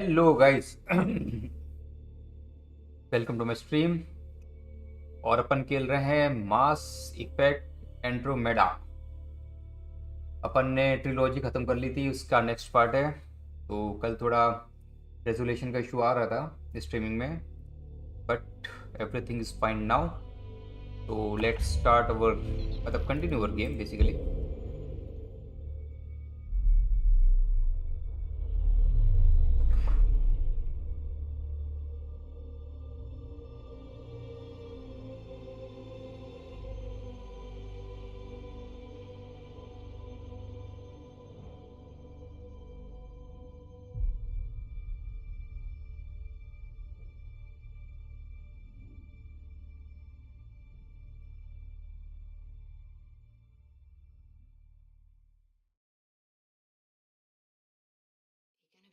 Hello guys welcome to my stream. और अपन खेल रहे हैं मास इफेक्ट एंड्रोमेडा। अपन ने ट्रिलॉजी ख़त्म कर ली थी, उसका नेक्स्ट पार्ट है। तो कल थोड़ा रेजोल्यूशन का इशू आ रहा था स्ट्रीमिंग में, but everything is fine now. तो लेट्स स्टार्ट अवर, मतलब continue our game basically.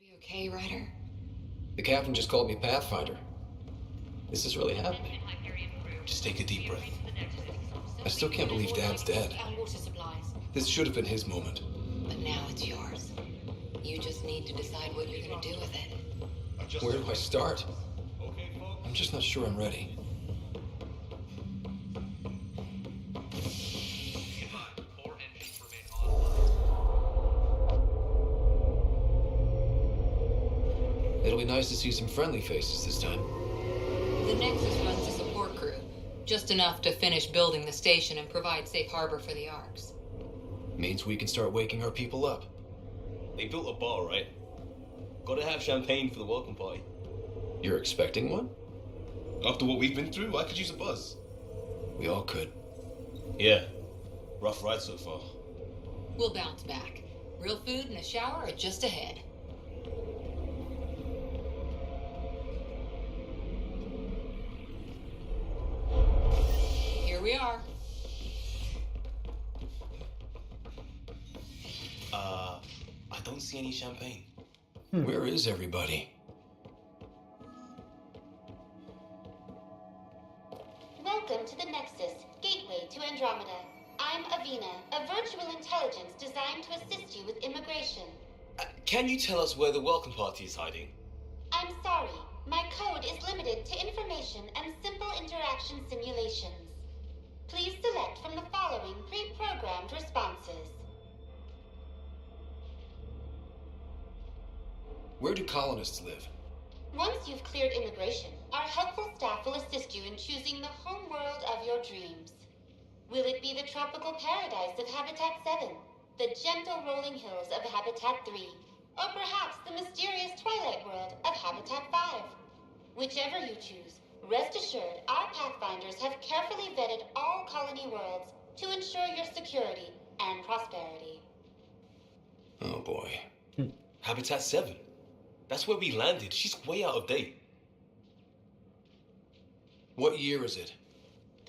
Be okay, Ryder? The captain just called me Pathfinder. This is really happening. Just take a deep breath. I still can't believe Dad's dead. Water supplies. This should have been his moment. But now it's yours. You just need to decide what you're gonna do with it. Where do I start? I'm just not sure I'm ready. It'll be nice to see some friendly faces this time. The Nexus runs a support crew. Just enough to finish building the station and provide safe harbor for the Arks. Means we can start waking our people up. They built a bar, right? Gotta have champagne for the welcome party. You're expecting one? After what we've been through, I could use a buzz. We all could. Yeah. Rough ride so far. We'll bounce back. Real food and a shower are just ahead. Here we are. I don't see any champagne. Where is everybody? Welcome to the Nexus, gateway to Andromeda. I'm Avina, a virtual intelligence designed to assist you with immigration. Can you tell us where the welcome party is hiding? I'm sorry, my code is limited to information and simple interaction simulations. Please select from the following pre-programmed responses. Where do colonists live? Once you've cleared immigration, our helpful staff will assist you in choosing the home world of your dreams. Will it be the tropical paradise of Habitat 7, the gentle rolling hills of Habitat 3, or perhaps the mysterious twilight world of Habitat 5? Whichever you choose, rest assured our Pathfinders have carefully vetted all colony worlds to ensure your security and prosperity. Oh boy. Habitat 7. That's where we landed. She's way out of date. What year is it?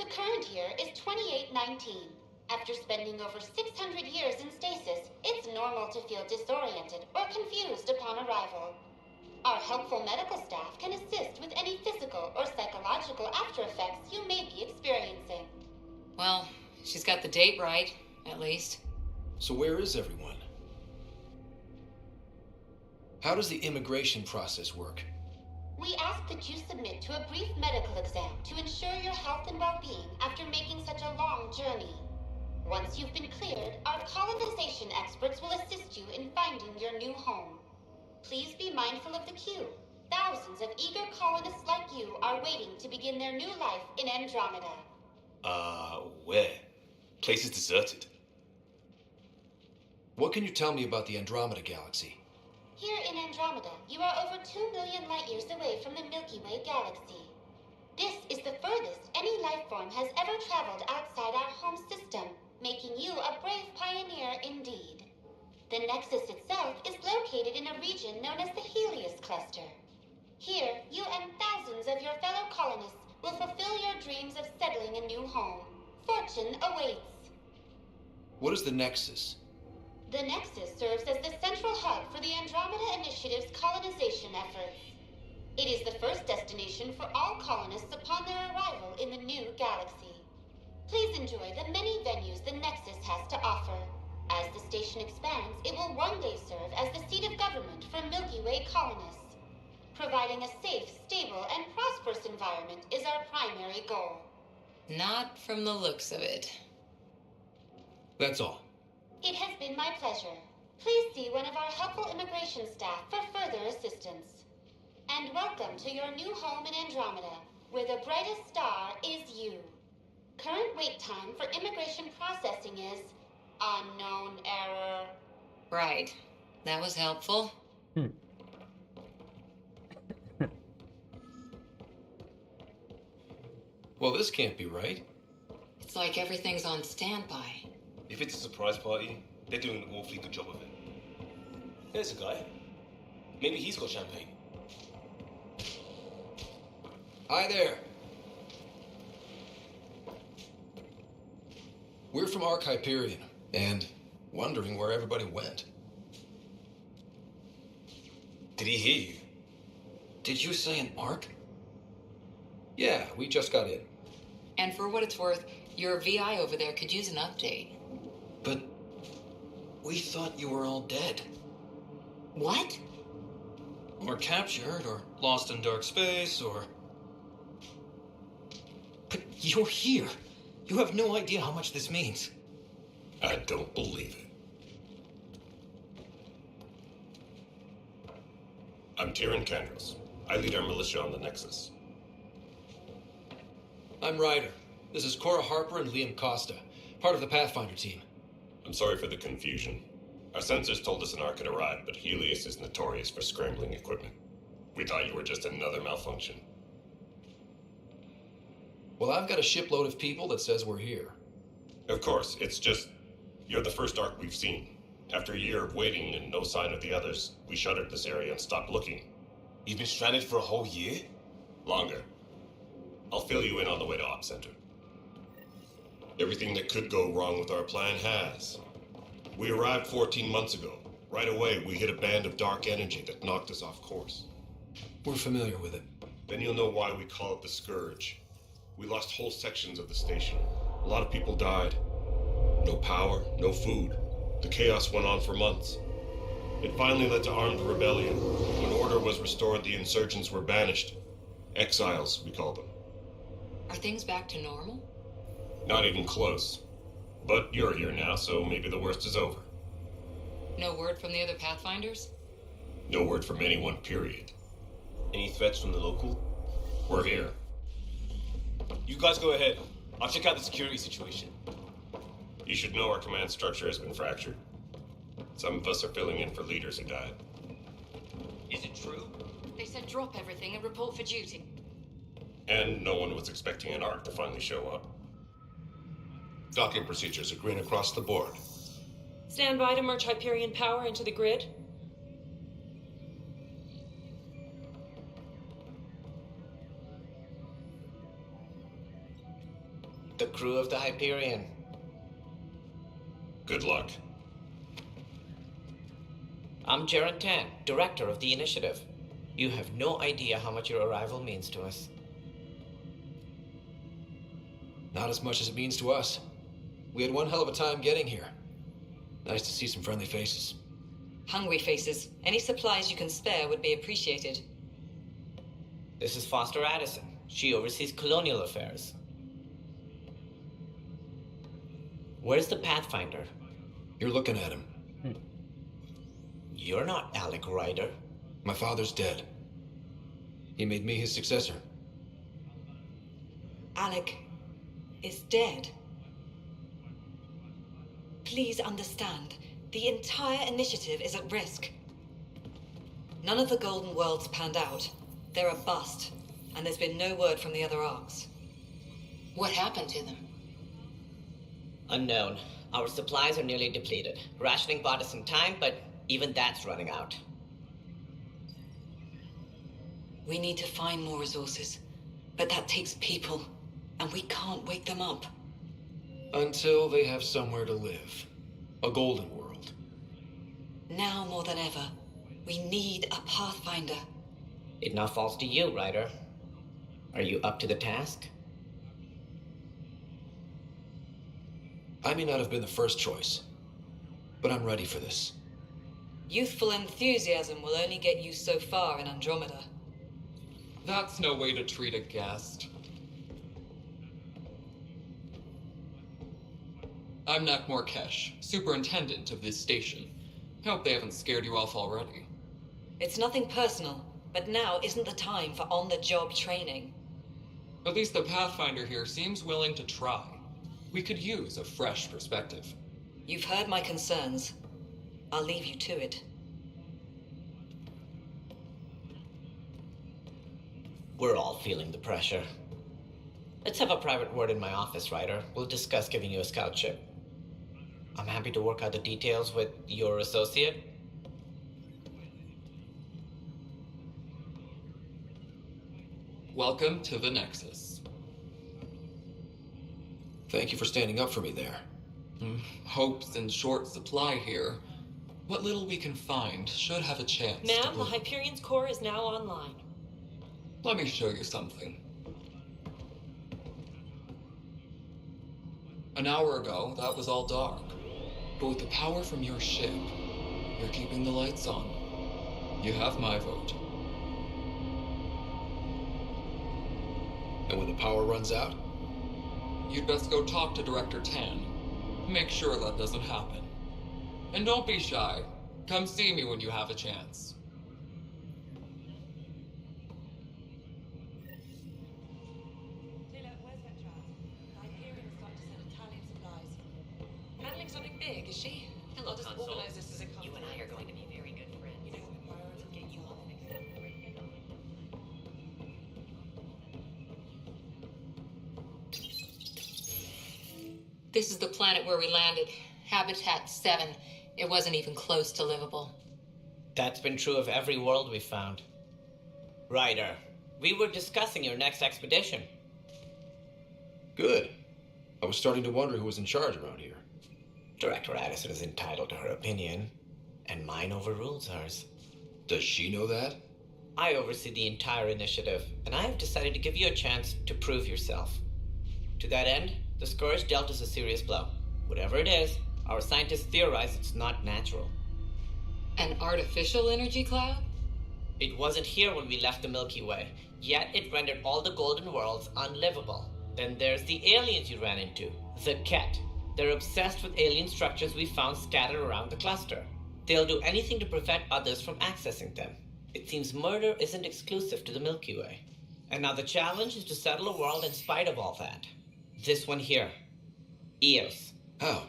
The current year is 2819. After spending over 600 years in stasis, it's normal to feel disoriented or confused upon arrival. Our helpful medical staff can assist with any physical or psychological after effects you may be experiencing. Well, she's got the date right, at least. So where is everyone? How does the immigration process work? We ask that you submit to a brief medical exam to ensure your health and well-being after making such a long journey. Once you've been cleared, our colonization experts will assist you in finding your new home. Please be mindful of the queue. Thousands of eager colonists like you are waiting to begin their new life in Andromeda. Where? Place is deserted. What can you tell me about the Andromeda galaxy? Here in Andromeda, you are over 2 million light-years away from the Milky Way galaxy. This is the furthest any life form has ever traveled outside our home system, making you a brave pioneer indeed. The Nexus itself is located in a region known as the Helios Cluster. Here, you and thousands of your fellow colonists will fulfill your dreams of settling a new home. Fortune awaits. What is the Nexus? The Nexus serves as the central hub for the Andromeda Initiative's colonization efforts. It is the first destination for all colonists upon their arrival in the new galaxy. Please enjoy the many venues the Nexus has to offer. As the station expands, it will one day serve as the seat of government for Milky Way colonists. Providing a safe, stable, and prosperous environment is our primary goal. Not from the looks of it. That's all. It has been my pleasure. Please see one of our helpful immigration staff for further assistance. And welcome to your new home in Andromeda, where the brightest star is you. Current wait time for immigration processing is unknown error. Right. That was helpful. Well, this can't be right. It's like everything's on standby. If it's a surprise party, they're doing an awfully good job of it. There's a guy. Maybe he's got champagne. Hi there. We're from Ark Hyperion, and wondering where everybody went. Did he hear you? Did you say an Ark? Yeah, we just got in. And for what it's worth, your VI over there could use an update. But we thought you were all dead. What? Or captured, or lost in dark space, or... But you're here. You have no idea how much this means. I don't believe it. I'm Tyrion Candros. I lead our militia on the Nexus. I'm Ryder. This is Cora Harper and Liam Costa, part of the Pathfinder team. I'm sorry for the confusion. Our sensors told us an Ark had arrived, but Helios is notorious for scrambling equipment. We thought you were just another malfunction. Well, I've got a shipload of people that says we're here. Of course, it's just... you're the first Ark we've seen. After a year of waiting and no sign of the others, we shuttered this area and stopped looking. You've been stranded for a whole year? Longer. I'll fill you in on the way to Op Center. Everything that could go wrong with our plan has. We arrived 14 months ago. Right away, we hit a band of dark energy that knocked us off course. We're familiar with it. Then you'll know why we call it the Scourge. We lost whole sections of the station. A lot of people died. No power, no food. The chaos went on for months. It finally led to armed rebellion. When order was restored, the insurgents were banished. Exiles, we call them. Are things back to normal? Not even close. But you're here now, so maybe the worst is over. No word from the other Pathfinders? No word from anyone, period. Any threats from the local? We're here. You guys go ahead. I'll check out the security situation. You should know our command structure has been fractured. Some of us are filling in for leaders who died. Is it true? They said drop everything and report for duty. And no one was expecting an Ark to finally show up. Docking procedures are green across the board. Stand by to merge Hyperion power into the grid. The crew of the Hyperion. Good luck. I'm Jaren Tan, director of the initiative. You have no idea how much your arrival means to us. Not as much as it means to us. We had one hell of a time getting here. Nice to see some friendly faces. Hungry faces. Any supplies you can spare would be appreciated. This is Foster Addison. She oversees colonial affairs. Where's the Pathfinder? You're looking at him. You're not Alec Ryder. My father's dead. He made me his successor. Alec is dead. Please understand, the entire initiative is at risk. None of the Golden Worlds panned out. They're a bust, and there's been no word from the other arcs. What happened to them? Unknown. Our supplies are nearly depleted. Rationing bought us some time, but even that's running out. We need to find more resources, but that takes people, and we can't wake them up. Until they have somewhere to live. A golden world. Now more than ever, we need a Pathfinder. It now falls to you, Ryder. Are you up to the task? I may not have been the first choice, but I'm ready for this. Youthful enthusiasm will only get you so far in Andromeda. That's no way to treat a guest. I'm Nak Morkesh, superintendent of this station. I hope they haven't scared you off already. It's nothing personal, but now isn't the time for on-the-job training. At least the Pathfinder here seems willing to try. We could use a fresh perspective. You've heard my concerns. I'll leave you to it. We're all feeling the pressure. Let's have a private word in my office, Ryder. We'll discuss giving you a scout ship. I'm happy to work out the details with your associate. Welcome to the Nexus. Thank you for standing up for me there. Hope's in short supply here. What little we can find should have a chance. Ma'am, the Hyperion's core is now online. Let me show you something. An hour ago, that was all dark. But with the power from your ship, you're keeping the lights on. You have my vote. And when the power runs out? You'd best go talk to Director Tan. Make sure that doesn't happen. And don't be shy. Come see me when you have a chance. Taylor, where's Vetra? The Hyperion's got to send a tally of supplies. Handling something big, is she? Hello, I'll just Console. organize this as a You and I are going to be very good friends. You know, priorities get you all mixed up. This is the planet where we landed. Habitat 7. It wasn't even close to livable. That's been true of every world we've found. Ryder, we were discussing your next expedition. Good. I was starting to wonder who was in charge around here. Director Addison is entitled to her opinion, and mine overrules hers. Does she know that? I oversee the entire initiative, and I have decided to give you a chance to prove yourself. To that end, the Scourge dealt us a serious blow. Whatever it is, our scientists theorize it's not natural. An artificial energy cloud? It wasn't here when we left the Milky Way, yet it rendered all the golden worlds unlivable. Then there's the aliens you ran into, the Ket. They're obsessed with alien structures we found scattered around the cluster. They'll do anything to prevent others from accessing them. It seems murder isn't exclusive to the Milky Way. And now the challenge is to settle a world in spite of all that. This one here. Eos. How?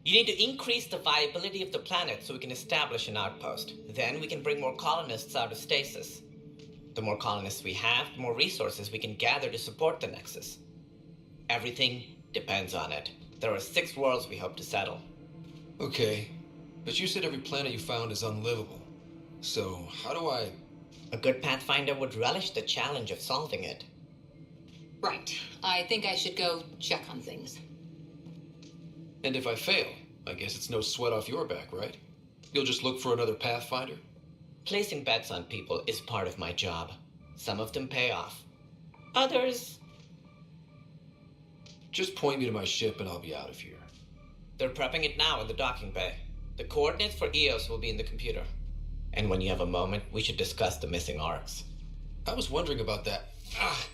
You need to increase the viability of the planet so we can establish an outpost. Then we can bring more colonists out of stasis. The more colonists we have, the more resources we can gather to support the Nexus. Everything depends on it. There are 6 worlds we hope to settle. Okay, but you said every planet you found is unlivable. So, how do I... A good Pathfinder would relish the challenge of solving it. Right. I think I should go check on things. And if I fail, I guess it's no sweat off your back, right? You'll just look for another Pathfinder? Placing bets on people is part of my job. Some of them pay off. Others... Just point me to my ship and I'll be out of here. They're prepping it now in the docking bay. The coordinates for Eos will be in the computer. And when you have a moment, we should discuss the missing arcs. I was wondering about that. Ah!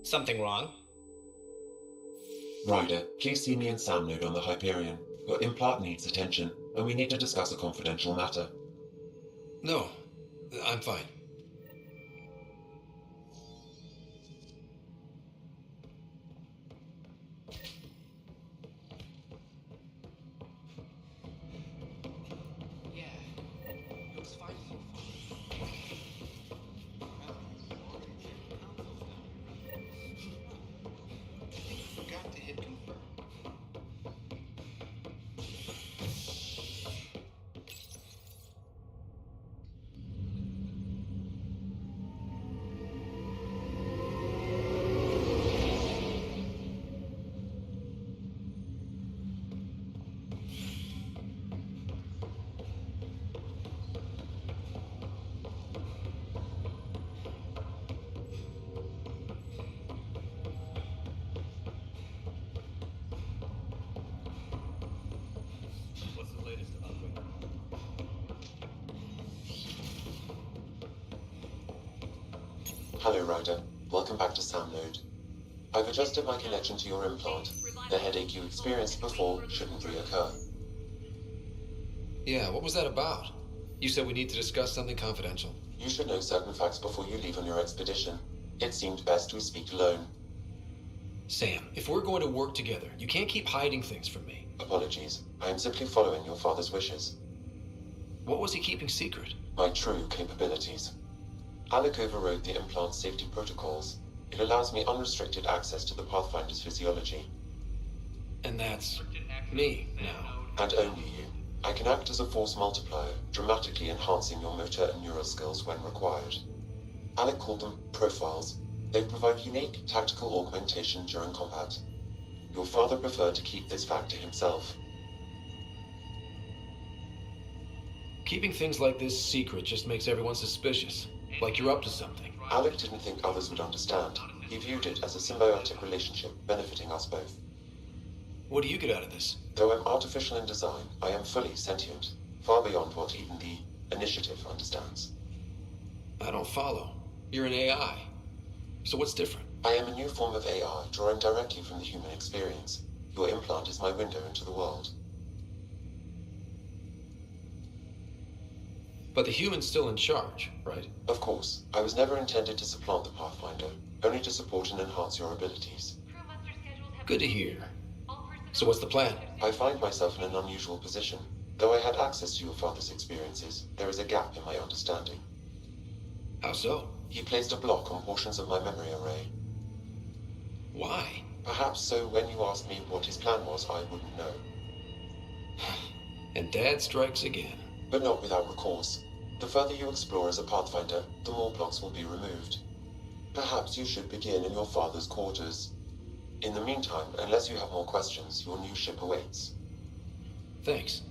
Something wrong? Ryder, please see me and Sam Node on the Hyperion. Your implant needs attention, and we need to discuss a confidential matter. No, I'm fine. Hello, Ryder. Welcome back to Sam Node. I've adjusted my connection to your implant. The headache you experienced before shouldn't reoccur. Yeah, what was that about? You said we need to discuss something confidential. You should know certain facts before you leave on your expedition. It seemed best we speak alone. Sam, if we're going to work together, you can't keep hiding things from me. Apologies. I am simply following your father's wishes. What was he keeping secret? My true capabilities. Alec overrode the implant's safety protocols. It allows me unrestricted access to the Pathfinder's physiology. And that's me now. And only you. I can act as a force multiplier, dramatically enhancing your motor and neural skills when required. Alec called them profiles. They provide unique tactical augmentation during combat. Your father preferred to keep this fact to himself. Keeping things like this secret just makes everyone suspicious, like you're up to something. Alec didn't think others would understand. He viewed it as a symbiotic relationship benefiting us both. What do you get out of this? Though I'm artificial in design, I am fully sentient, far beyond what even the Initiative understands. I don't follow. You're an AI. So what's different? I am a new form of AI, drawing directly from the human experience. Your implant is my window into the world. But the human's still in charge, right? Of course. I was never intended to supplant the Pathfinder, only to support and enhance your abilities. Good to hear. So what's the plan? I find myself in an unusual position. Though I had access to your father's experiences, there is a gap in my understanding. How so? He placed a block on portions of my memory array. Why? Perhaps so when you asked me what his plan was, I wouldn't know. And Dad strikes again. But not without recourse. The further you explore as a Pathfinder, the more blocks will be removed. Perhaps you should begin in your father's quarters. In the meantime, unless you have more questions, your new ship awaits. Thanks.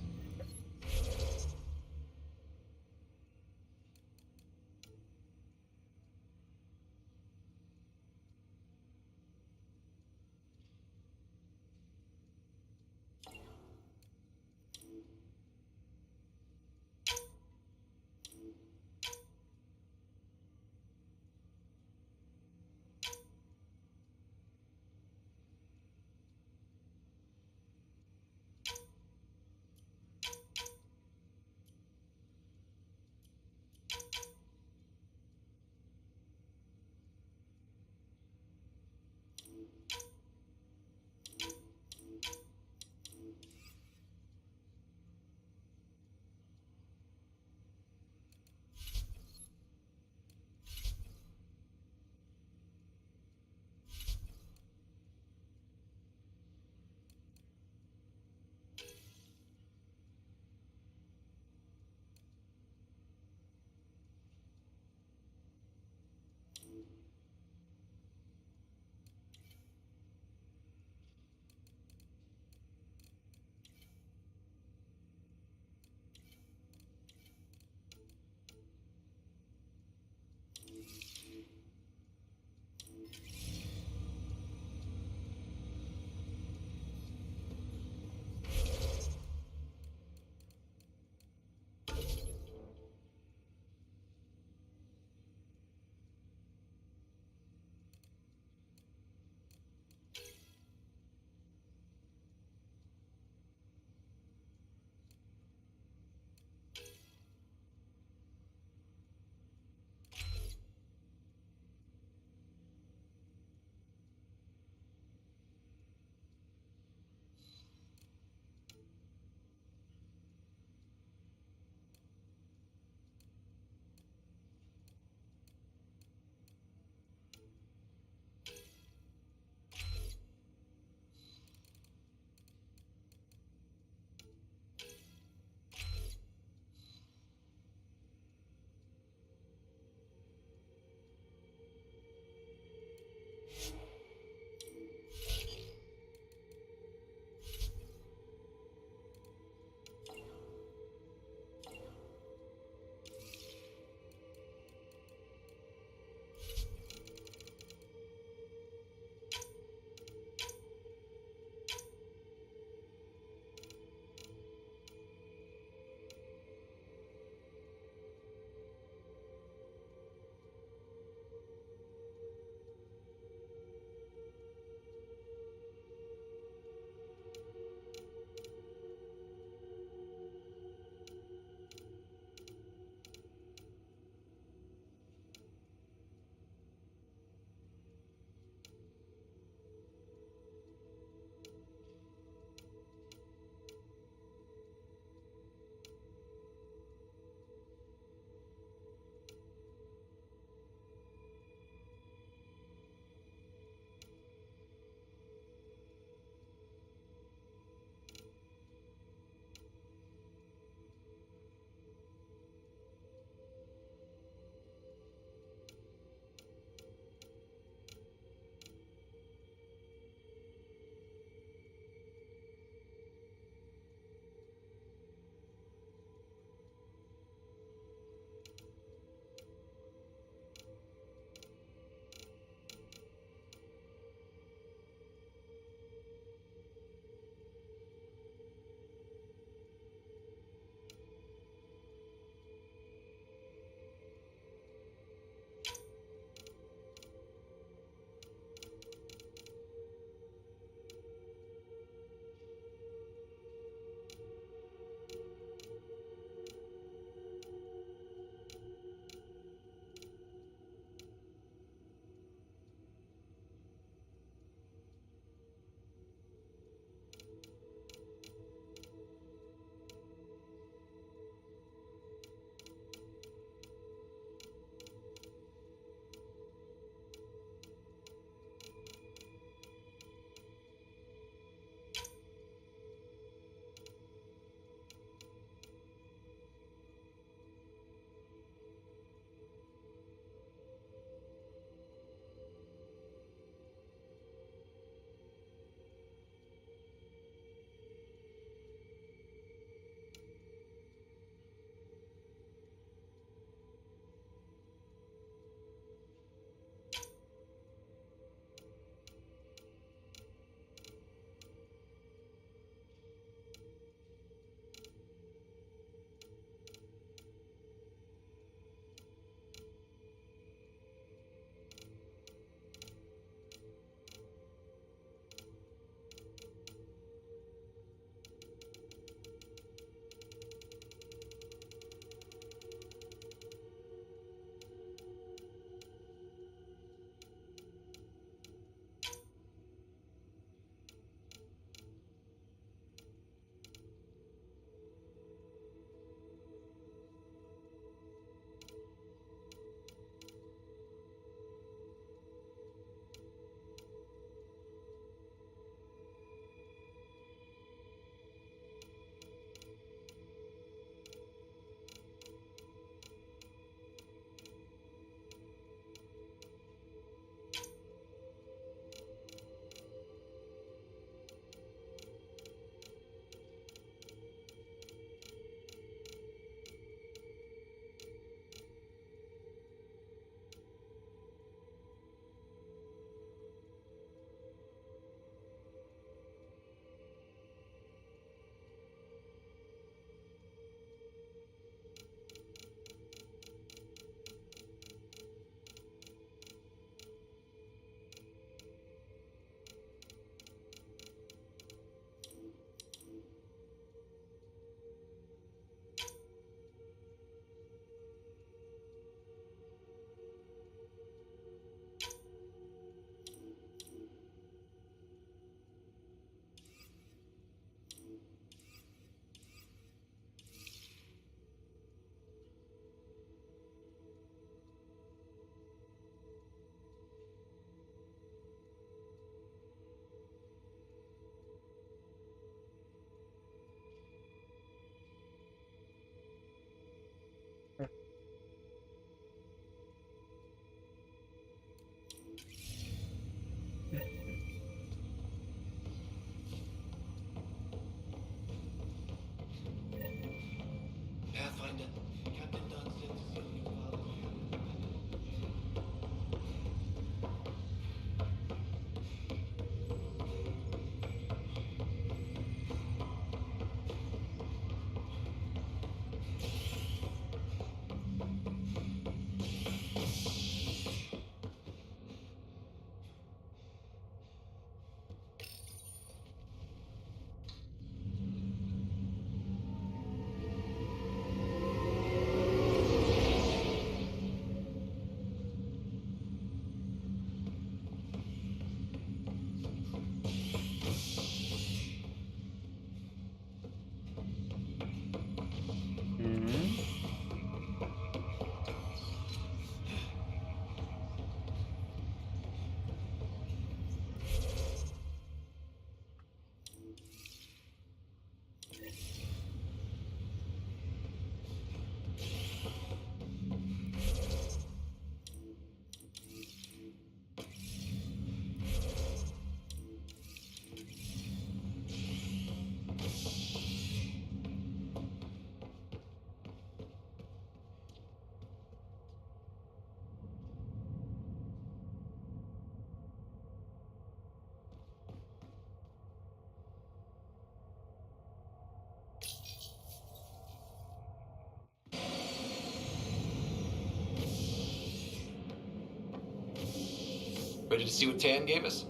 Ready to see what Tan gave us?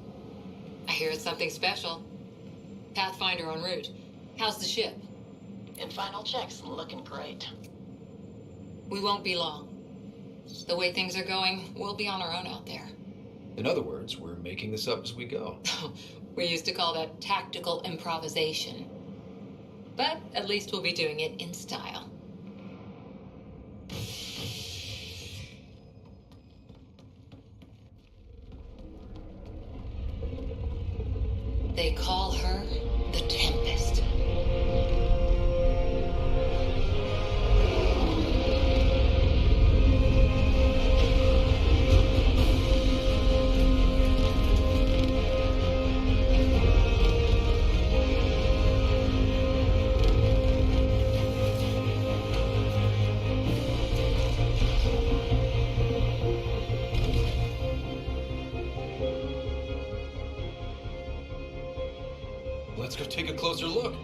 I hear it's something special. Pathfinder en route. How's the ship? In final checks, looking great. We won't be long. The way things are going, we'll be on our own out there. In other words, we're making this up as we go. We used to call that tactical improvisation. But at least we'll be doing it in style. They call her the Tempest. Let's go take a closer look.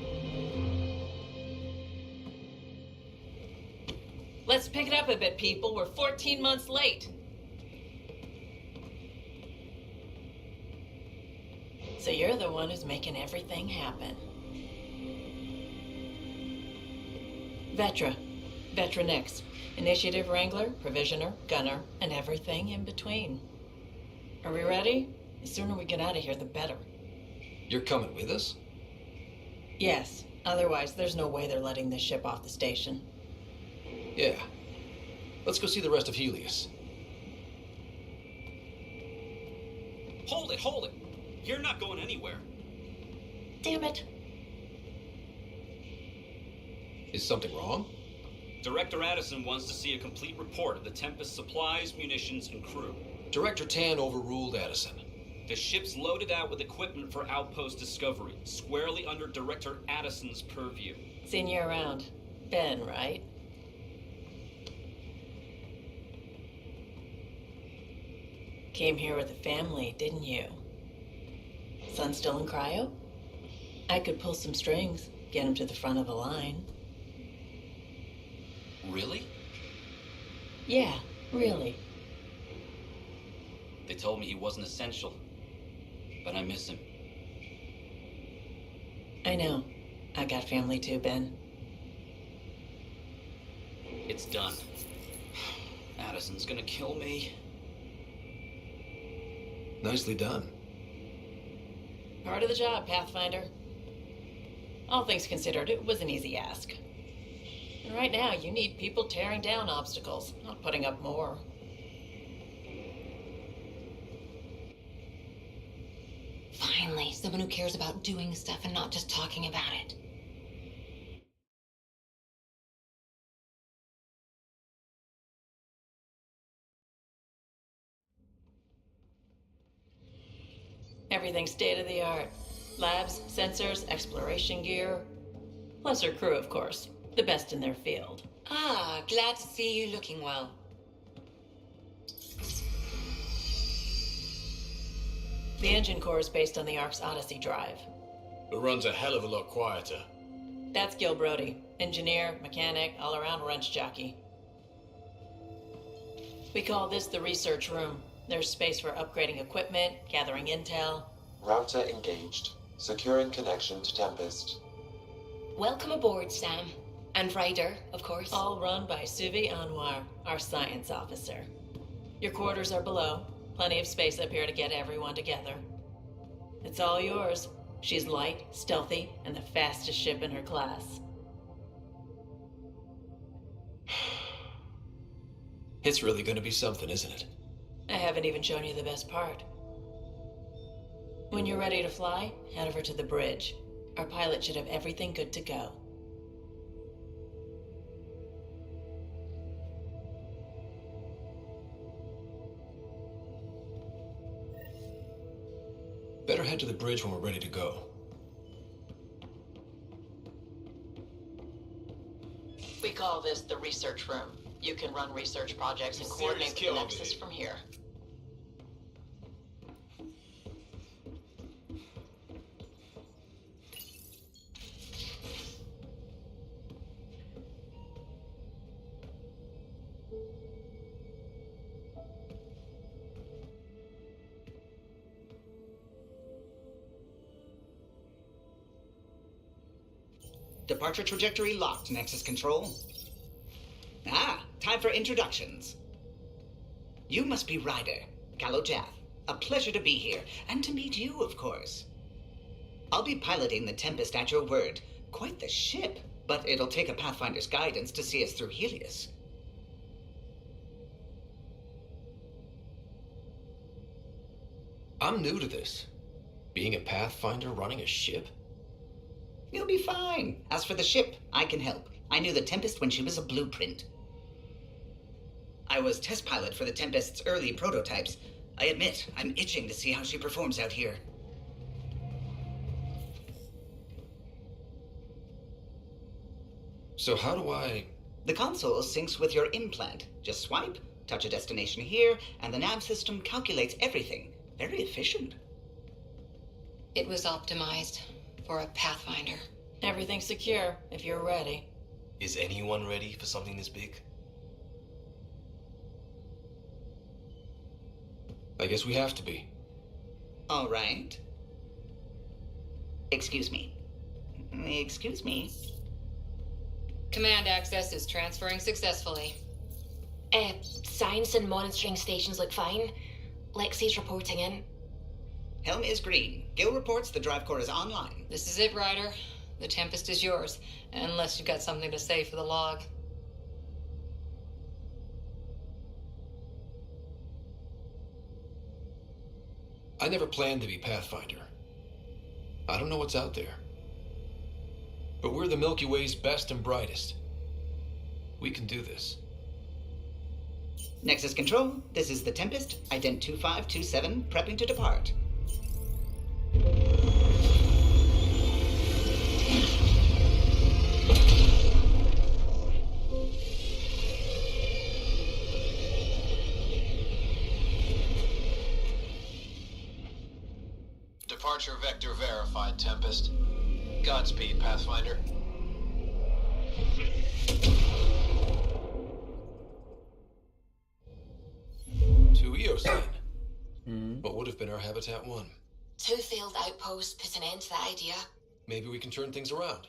Let's pick it up a bit, people. We're 14 months late. So you're the one who's making everything happen. Vetra next. Initiative Wrangler, Provisioner, Gunner, and everything in between. Are we ready? The sooner we get out of here, the better. You're coming with us? Yes. Otherwise, there's no way they're letting this ship off the station. Yeah. Let's go see the rest of Helios. Hold it! You're not going anywhere. Damn it. Is something wrong? Director Addison wants to see a complete report of the Tempest's supplies, munitions, and crew. Director Tan overruled Addison. The ship's loaded out with equipment for outpost discovery, squarely under Director Addison's purview. Seen you around. Ben, right? Came here with a family, didn't you? Son still in cryo? I could pull some strings, get him to the front of the line. Really? Yeah, really. They told me he wasn't essential, but I miss him. I know. I got family too, Ben. It's done. Addison's gonna kill me. Nicely done. Part of the job, Pathfinder. All things considered, it was an easy ask. And right now, you need people tearing down obstacles, not putting up more. Finally, someone who cares about doing stuff and not just talking about it. Everything's state-of-the-art. Labs, sensors, exploration gear. Plus her crew, of course. The best in their field. Ah, glad to see you looking well. The engine core is based on the Ark's Odyssey drive. It runs a hell of a lot quieter. That's Gil Brody. Engineer, mechanic, all-around wrench jockey. We call this the research room. There's space for upgrading equipment, gathering intel. Router engaged. Securing connection to Tempest. Welcome aboard, Sam. And Ryder, of course. All run by Suvi Anwar, our science officer. Your quarters are below. Plenty of space up here to get everyone together. It's all yours. She's light, stealthy, and the fastest ship in her class. It's really going to be something, isn't it? I haven't even shown you the best part. When you're ready to fly, head over to the bridge. Our pilot should have everything good to go. Better head to the bridge when we're ready to go. We call this the research room. You can run research projects and coordinate with the Nexus from here. Departure trajectory locked, Nexus Control. Ah, time for introductions. You must be Ryder, Gallo Jath. A pleasure to be here, and to meet you, of course. I'll be piloting the Tempest at your word. Quite the ship, but it'll take a Pathfinder's guidance to see us through Helios. I'm new to this. Being a Pathfinder running a ship? You'll be fine. As for the ship, I can help. I knew the Tempest when she was a blueprint. I was test pilot for the Tempest's early prototypes. I admit, I'm itching to see how she performs out here. So how do I... The console syncs with your implant. Just swipe, touch a destination here, and the nav system calculates everything. Very efficient. It was optimized for a Pathfinder. Everything's secure, if you're ready. Is anyone ready for something this big? I guess we have to be. All right. Excuse me. Excuse me. Command access is transferring successfully. Science and monitoring stations look fine. Lexi's reporting in. Helm is green. Gil reports the drive core is online. This is it, Ryder. The Tempest is yours, unless you've got something to say for the log. I never planned to be Pathfinder. I don't know what's out there. But we're the Milky Way's best and brightest. We can do this. Nexus Control, this is the Tempest, ident 2527, prepping to depart. Departure vector verified, Tempest. Godspeed, Pathfinder. To Eos then. What would have been our Habitat 1? 2 failed outposts put an end to that idea. Maybe we can turn things around.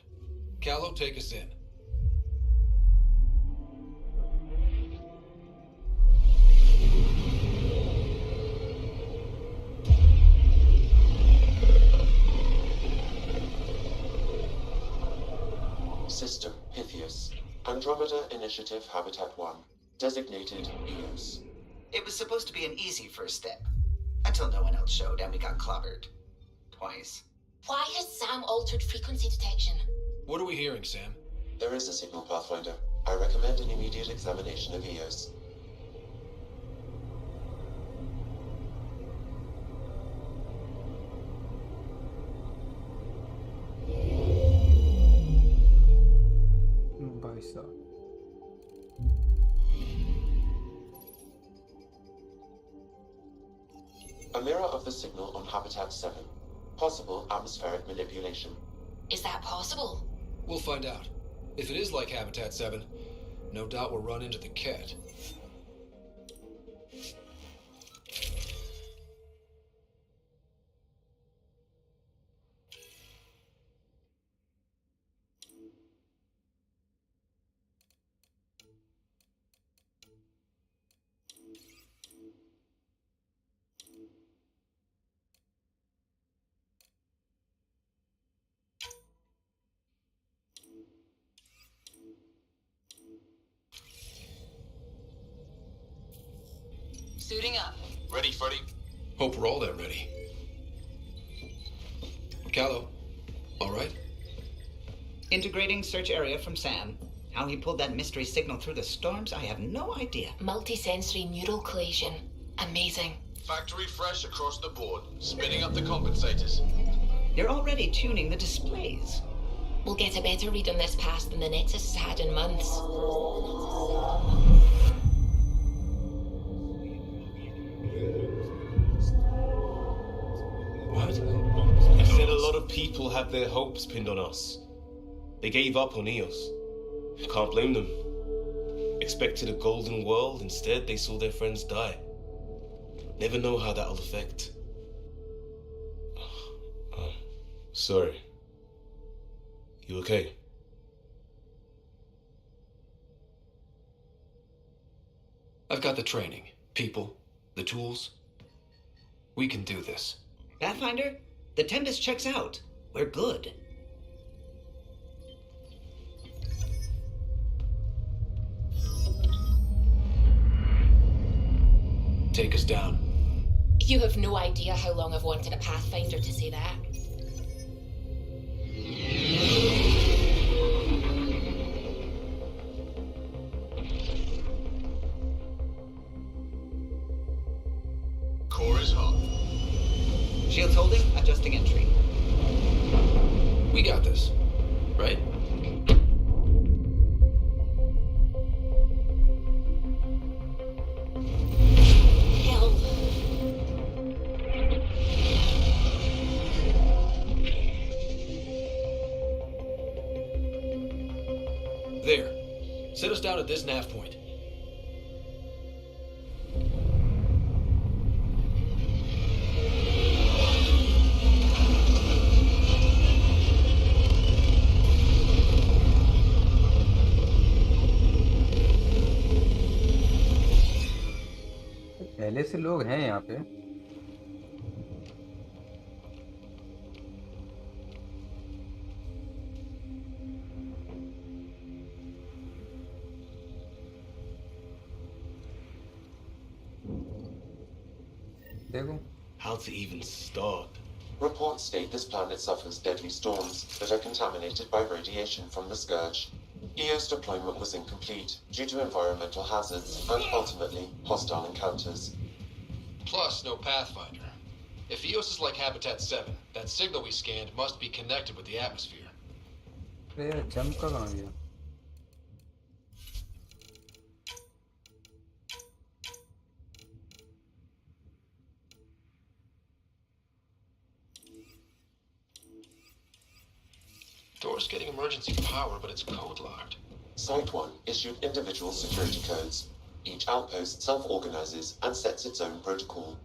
Callow, take us in. System Pythias. Andromeda Initiative Habitat 1. Designated Eos. It was supposed to be an easy first step. Until no one else showed and we got clobbered. Twice. Why has Sam altered frequency detection? What are we hearing, Sam? There is a signal, Pathfinder. I recommend an immediate examination of Eos. A mirror of the signal on Habitat 7. Possible atmospheric manipulation. Is that possible? We'll find out. If it is like Habitat 7, no doubt we'll run into the cat. Suiting up. Ready, Freddy? Hope we're all that ready. Callow, all right? Integrating search area from Sam. How he pulled that mystery signal through the storms, I have no idea. Multisensory neural collision. Amazing. Factory fresh across the board. Spinning up the compensators. They're already tuning the displays. We'll get a better read on this pass than the Nexus has had in months. What? I said a lot of people had their hopes pinned on us. They gave up on Eos. Can't blame them. Expected a golden world, instead they saw their friends die. Never know how that'll affect. Sorry. You okay? got the training, people, the tools. We can do this. Pathfinder, the Tempest checks out. We're good. Take us down. You have no idea how long I've wanted a Pathfinder to say that. Core is hot. Shields holding, adjusting entry. We got this, right? Hell. There. Set us down at this nav point. पहले से लोग हैं यहाँ पे। देखो। How to even start? Reports state this planet suffers deadly storms that are contaminated by radiation from the Scourge. EO's deployment was incomplete due to environmental hazards and ultimately hostile encounters. Plus, no Pathfinder. If EOS is like Habitat 7, that signal we scanned must be connected with the atmosphere. अरे यार jump का कहाँ गया? Door's getting emergency power, but it's code locked. Site 1 issued individual security codes. Each outpost self-organizes and sets its own protocol.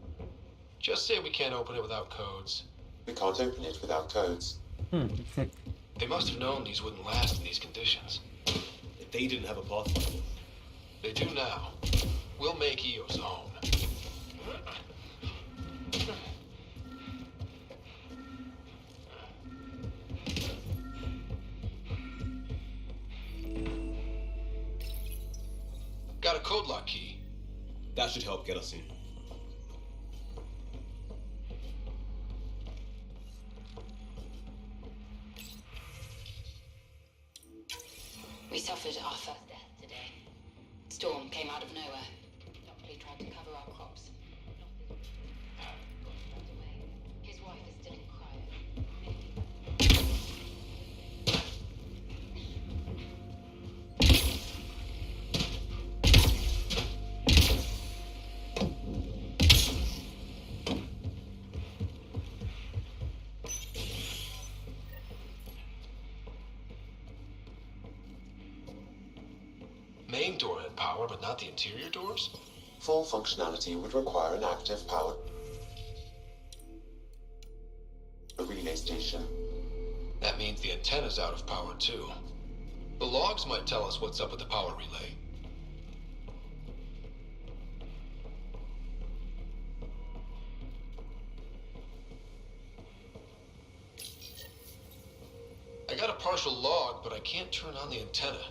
Just say we can't open it without codes. We can't open it without codes. They must have known these wouldn't last in these conditions. If they didn't have a Pathfinder. They do now. We'll make EO's home. Got a code lock key. That should help get us in. We suffered our first death today. Storm came out of nowhere. Doctor tried to cover our crops. His wife is still in cryo. Main door had power, but not the interior doors? Full functionality would require an active power relay station. That means the antenna's out of power, too. The logs might tell us what's up with the power relay. I got a partial log, but I can't turn on the antenna.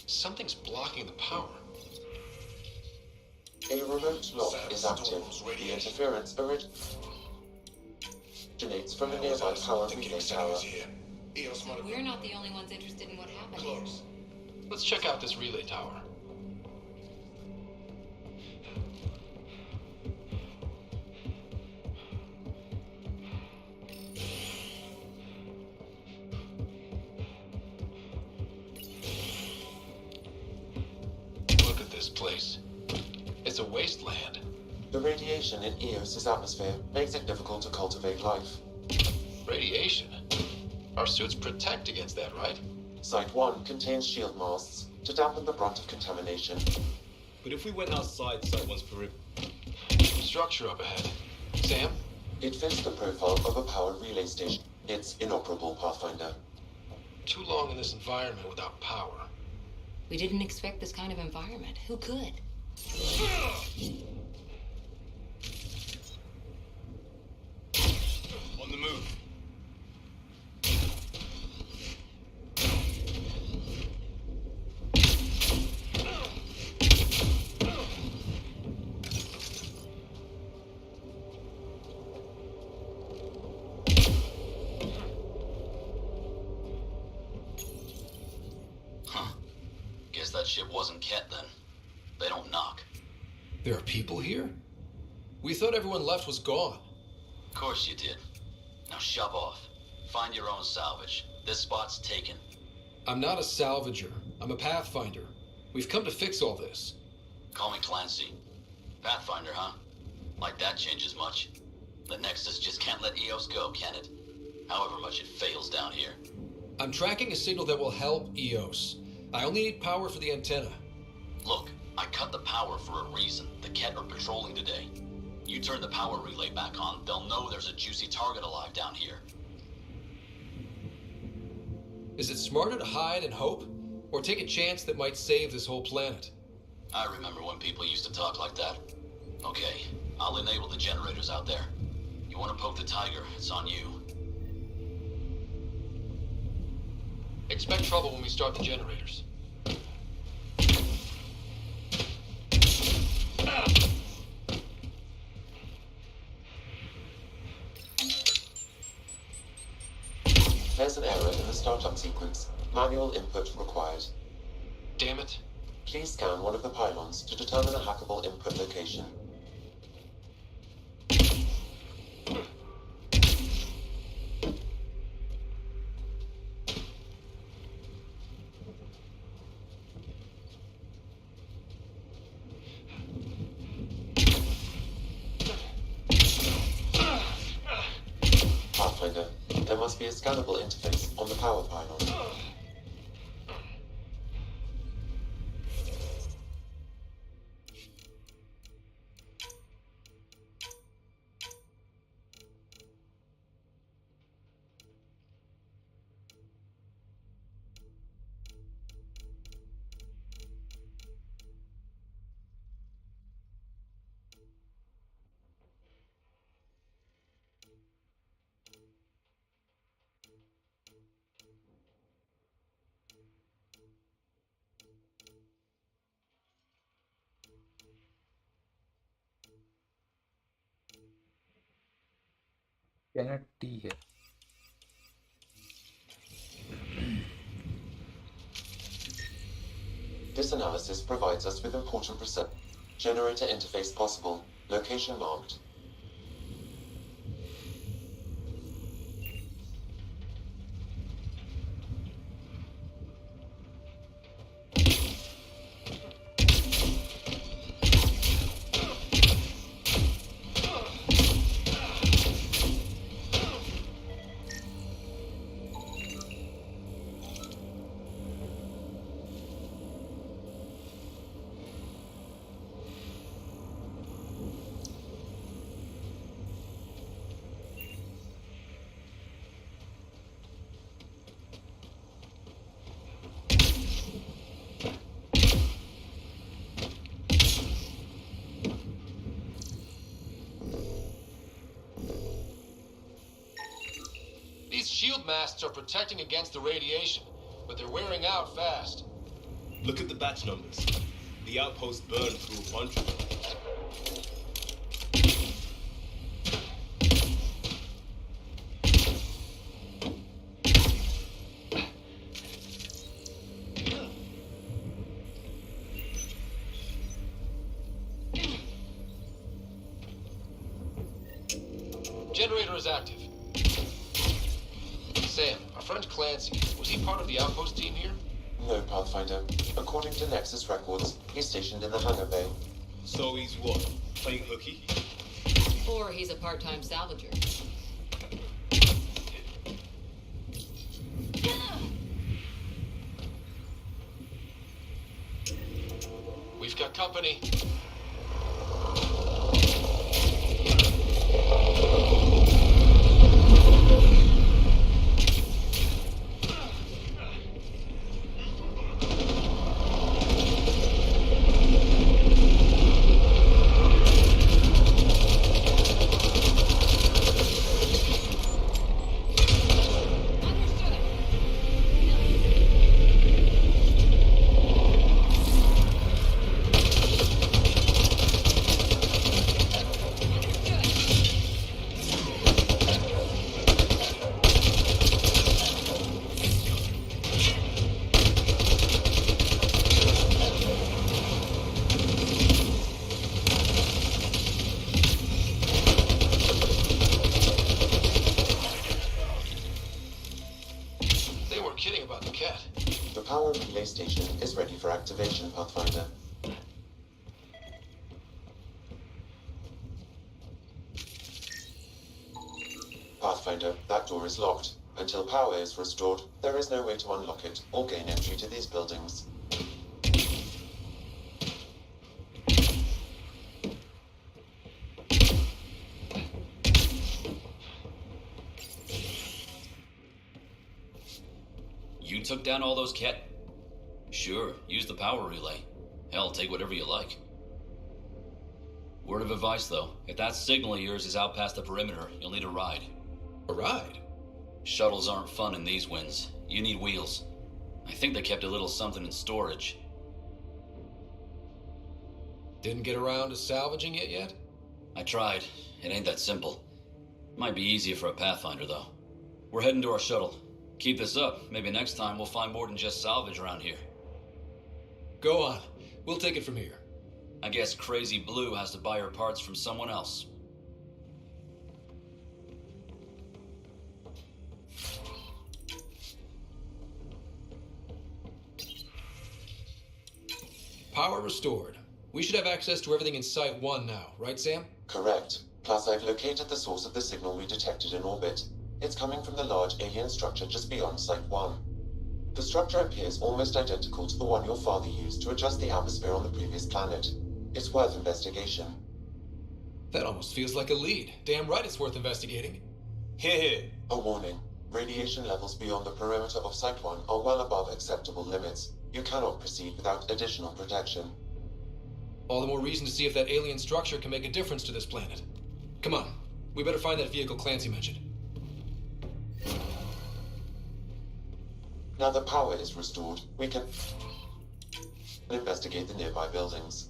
Something's blocking the power. A remote lock is active. The interference originates from a nearby power relay tower. We're not the only ones interested in what happened here. Let's check out this relay tower. Look at this place. It's a wasteland. The radiation in Eos's atmosphere makes it difficult to cultivate life. Radiation? Our suits protect against that, right? Site 1 contains shield masts to dampen the brunt of contamination. But if we went outside Site 1's perimeter... Structure up ahead. Sam? It fits the profile of a power relay station. It's inoperable, Pathfinder. Too long in this environment without power. We didn't expect this kind of environment. Who could? On the move. Guess that ship wasn't Ket then. They don't knock. There are people here? We thought everyone left was gone. Of course you did. Now shove off. Find your own salvage. This spot's taken. I'm not a salvager. I'm a pathfinder. We've come to fix all this. Call me Clancy. Pathfinder, huh? Like that changes much. The Nexus just can't let EOS go, can it? However much it fails down here. I'm tracking a signal that will help EOS. I only need power for the antenna. Look, I cut the power for a reason. The Ket are patrolling today. You turn the power relay back on, they'll know there's a juicy target alive down here. Is it smarter to hide and hope? Or take a chance that might save this whole planet? I remember when people used to talk like that. Okay, I'll enable the generators out there. You want to poke the tiger, it's on you. Expect trouble when we start the generators. There's an error in the startup sequence. Manual input required. Damn it. Please scan one of the pylons to determine a hackable input location. Pathfinder, there must be a scannable interface on the power pylon. कैनेट टी है. This analysis provides us with important generator interface possible. Location marked. These shield masts are protecting against the radiation, but they're wearing out fast. Look at the batch numbers. The outpost burned through a bunch of them. Generator is active. Sam, our friend Clancy, was he part of the outpost team here? No, Pathfinder. According to Nexus records, he's stationed in the hangar bay. So he's what? Playing hooky? Or he's a part-time salvager. We've got company. power relay station is ready for activation, Pathfinder. Pathfinder, that door is locked. Until power is restored, there is no way to unlock it or gain entry to these buildings. You took down all those cat... Sure, use the power relay. Hell, take whatever you like. Word of advice, though. If that signal of yours is out past the perimeter, you'll need a ride. A ride? Shuttles aren't fun in these winds. You need wheels. I think they kept a little something in storage. Didn't get around to salvaging it yet? I tried. It ain't that simple. Might be easier for a Pathfinder, though. We're heading to our shuttle. Keep this up. Maybe next time we'll find more than just salvage around here. Go on. We'll take it from here. I guess Crazy Blue has to buy her parts from someone else. Power restored. We should have access to everything in Site 1 now, right, Sam? Correct. Plus, I've located the source of the signal we detected in orbit. It's coming from the large alien structure just beyond Site 1. The structure appears almost identical to the one your father used to adjust the atmosphere on the previous planet. It's worth investigation. That almost feels like a lead. Damn right it's worth investigating. A warning. Radiation levels beyond the perimeter of Site 1 are well above acceptable limits. You cannot proceed without additional protection. All the more reason to see if that alien structure can make a difference to this planet. Come on. We better find that vehicle Clancy mentioned. Now that power is restored, we can investigate the nearby buildings.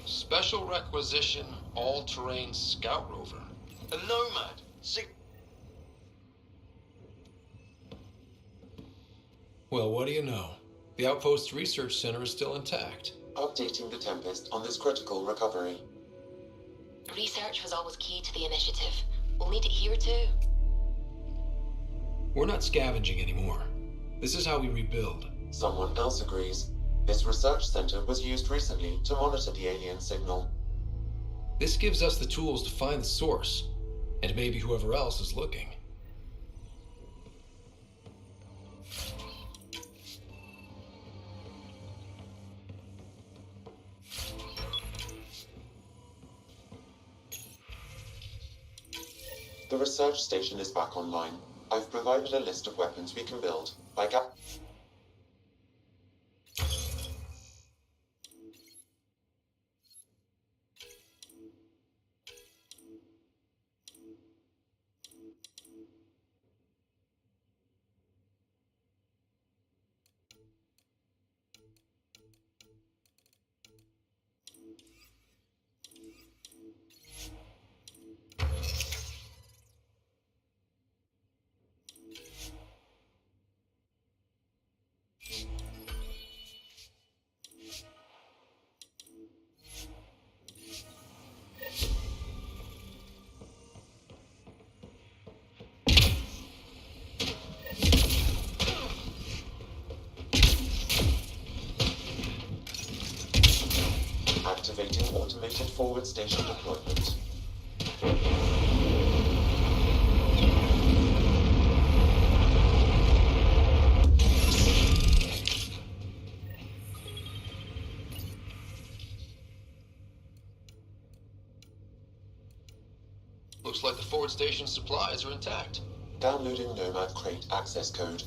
Special requisition, all-terrain scout rover. A nomad. Well, what do you know? The Outpost's research center is still intact. Updating the Tempest on this critical recovery. Research was always key to the initiative. We'll need it here too. We're not scavenging anymore. This is how we rebuild. Someone else agrees. This research center was used recently to monitor the alien signal. This gives us the tools to find the source, and maybe whoever else is looking. The research station is back online. I've provided a list of weapons we can build. Activating automated forward station deployment. Looks like the forward station supplies are intact. Downloading Nomad Crate access code.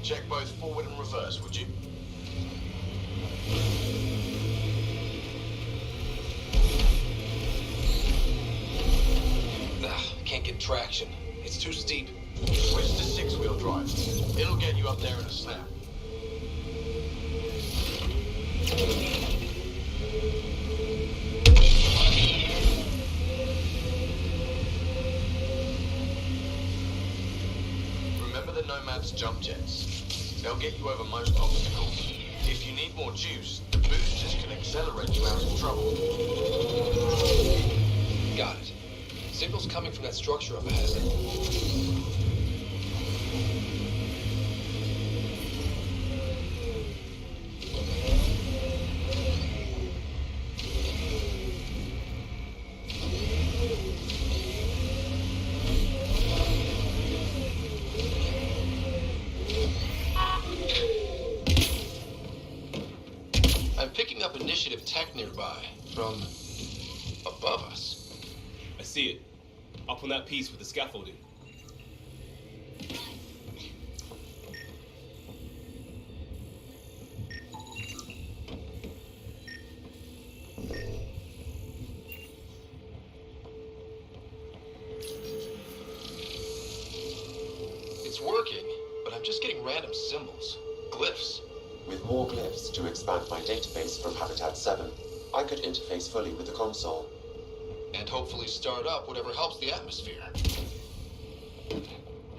Check both forward and reverse, would you? Can't get traction. It's too steep. Switch to six-wheel drive. It'll get you up there in a snap. Remember the Nomad's jump jets. They'll get you over most obstacles. If you need more juice, the boosters can accelerate you out of trouble. Got it. Signal's coming from that structure up ahead. I'm picking up initiative tech nearby, from above us. I see it. Up on that piece with the scaffolding. It's working, but I'm just getting random symbols. Glyphs. With more glyphs to expand my database from Habitat 7, I could interface fully with the console. And hopefully start up whatever helps the atmosphere.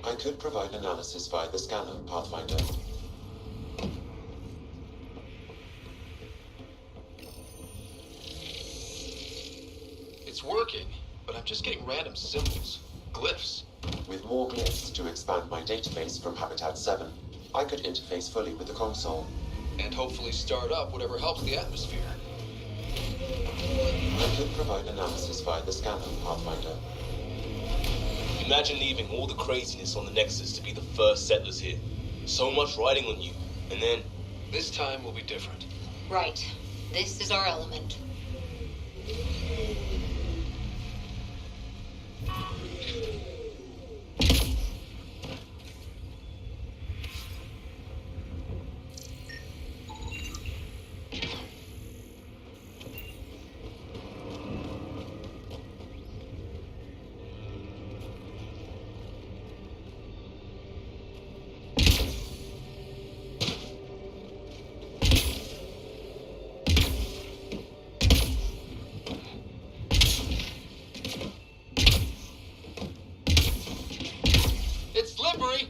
I could provide analysis via the scanner, Pathfinder. It's working, but I'm just getting random symbols. Glyphs. With more glyphs to expand my database from Habitat 7, I could interface fully with the console. And hopefully start up whatever helps the atmosphere. I could provide analysis via the scanner, Pathfinder. Imagine leaving all the craziness on the Nexus to be the first settlers here. So much riding on you, and then... This time will be different. Right. This is our element.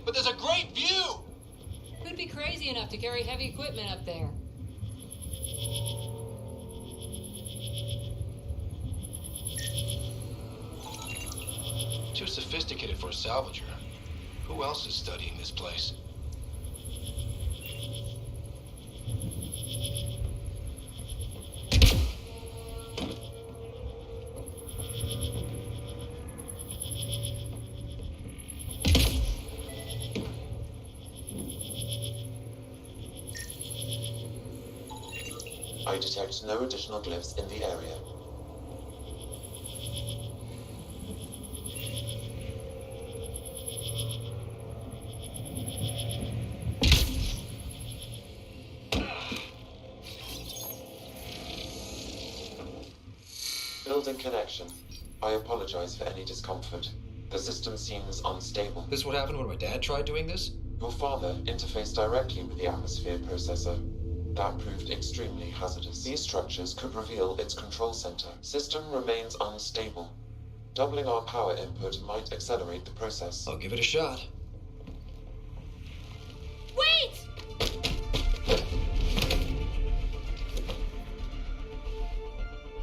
But there's a great view! Who'd be crazy enough to carry heavy equipment up there? Too sophisticated for a salvager. Who else is studying this place? I detect no additional glyphs in the area. Building connection. I apologize for any discomfort. The system seems unstable. This is what happened when my dad tried doing this? Your father interfaced directly with the atmosphere processor. That proved extremely hazardous. These structures could reveal its control center. System remains unstable. Doubling our power input might accelerate the process. I'll give it a shot. Wait!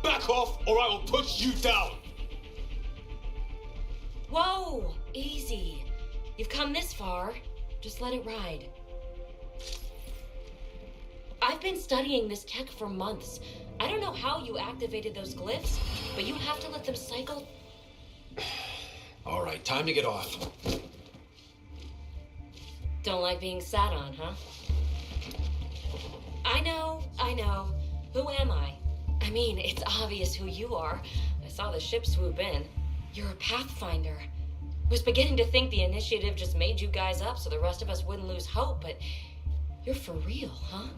Back off, or I will push you down! Whoa! Easy. You've come this far. Just let it ride. I've been studying this tech for months. I don't know how you activated those glyphs, but you have to let them cycle. All right, time to get off. Don't like being sat on, huh? I know. Who am I? I mean, it's obvious who you are. I saw the ship swoop in. You're a Pathfinder. Was beginning to think the initiative just made you guys up so the rest of us wouldn't lose hope, but you're for real, huh?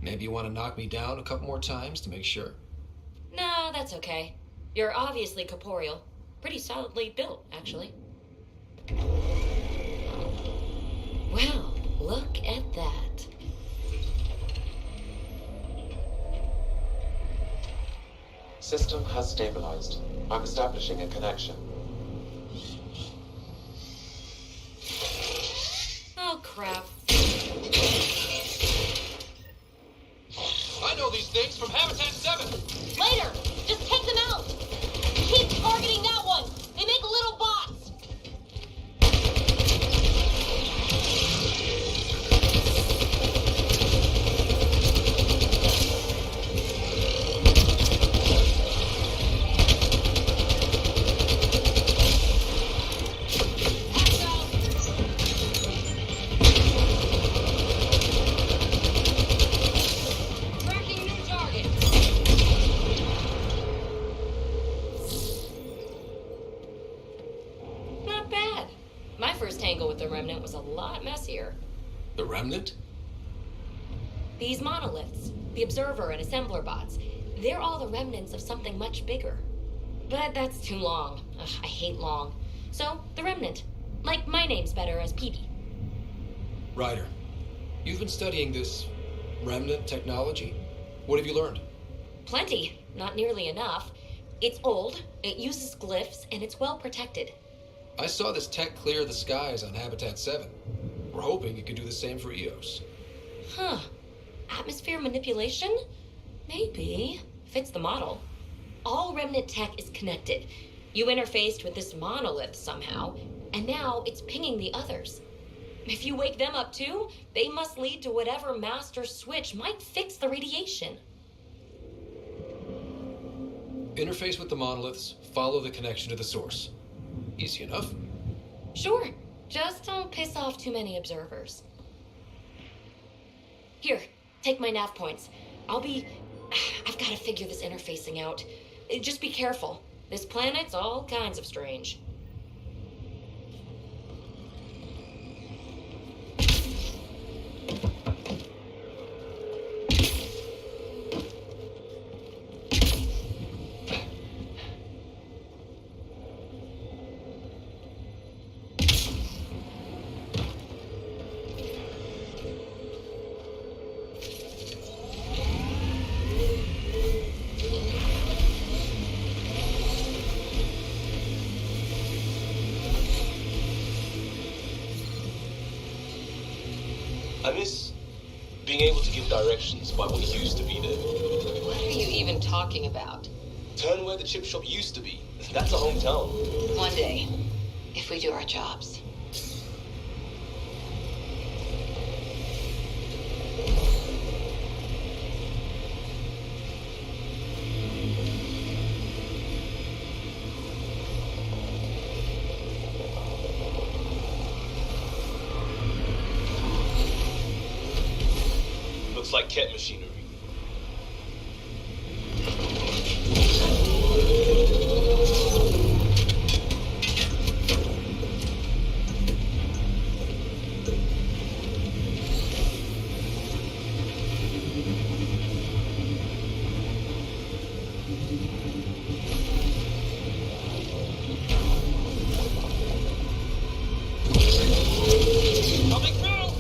Maybe you want to knock me down a couple more times to make sure? No, that's okay. You're obviously corporeal. Pretty solidly built, actually. Well, look at that. System has stabilized. I'm establishing a connection. Oh, crap. I know these things from Habitat 7! Later! Just take them out! Keep targeting that one! They make little bots! Tracking new target! Not bad. My first tangle with the Remnant was a lot messier. The Remnant? These monoliths, the Observer and Assembler bots, they're all the remnants of something much bigger. But that's too long. Ugh, I hate long. So, the Remnant. Like, my name's better as Peavy. Ryder, you've been studying this Remnant technology. What have you learned? Plenty. Not nearly enough. It's old, it uses glyphs, and it's well protected. I saw this tech clear the skies on Habitat 7. We're hoping it could do the same for EOS. Huh. Atmosphere manipulation? Maybe. Fits the model. All Remnant tech is connected. You interfaced with this monolith somehow, and now it's pinging the others. If you wake them up too, they must lead to whatever master switch might fix the radiation. Interface with the monoliths, follow the connection to the source. Easy enough. Sure. Just don't piss off too many observers. Here, take my nav points. I've got to figure this interfacing out. Just be careful. This planet's all kinds of strange. I miss being able to give directions by what used to be there. What are you even talking about? Turn where the chip shop used to be. That's a hometown. One day, if we do our jobs. Looks like Ket machinery. Coming through!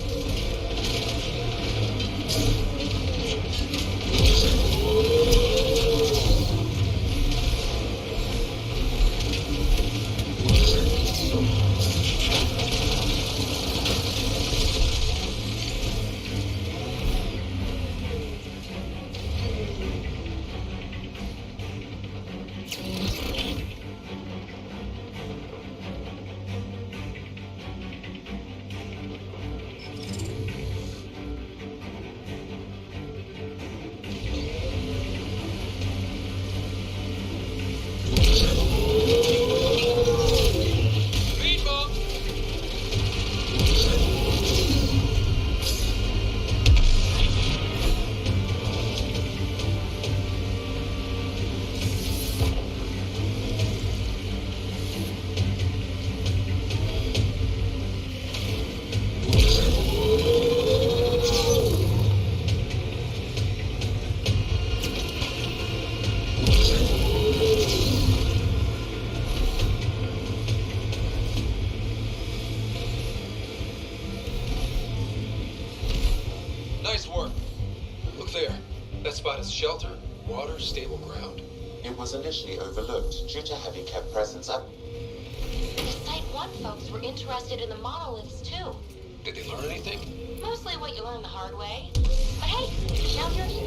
That spot is shelter, water, stable ground. It was initially overlooked due to heavy Kev presence up. The Site 1 folks were interested in the monoliths too. Did they learn anything? Mostly what you learn the hard way. But hey, now you're here.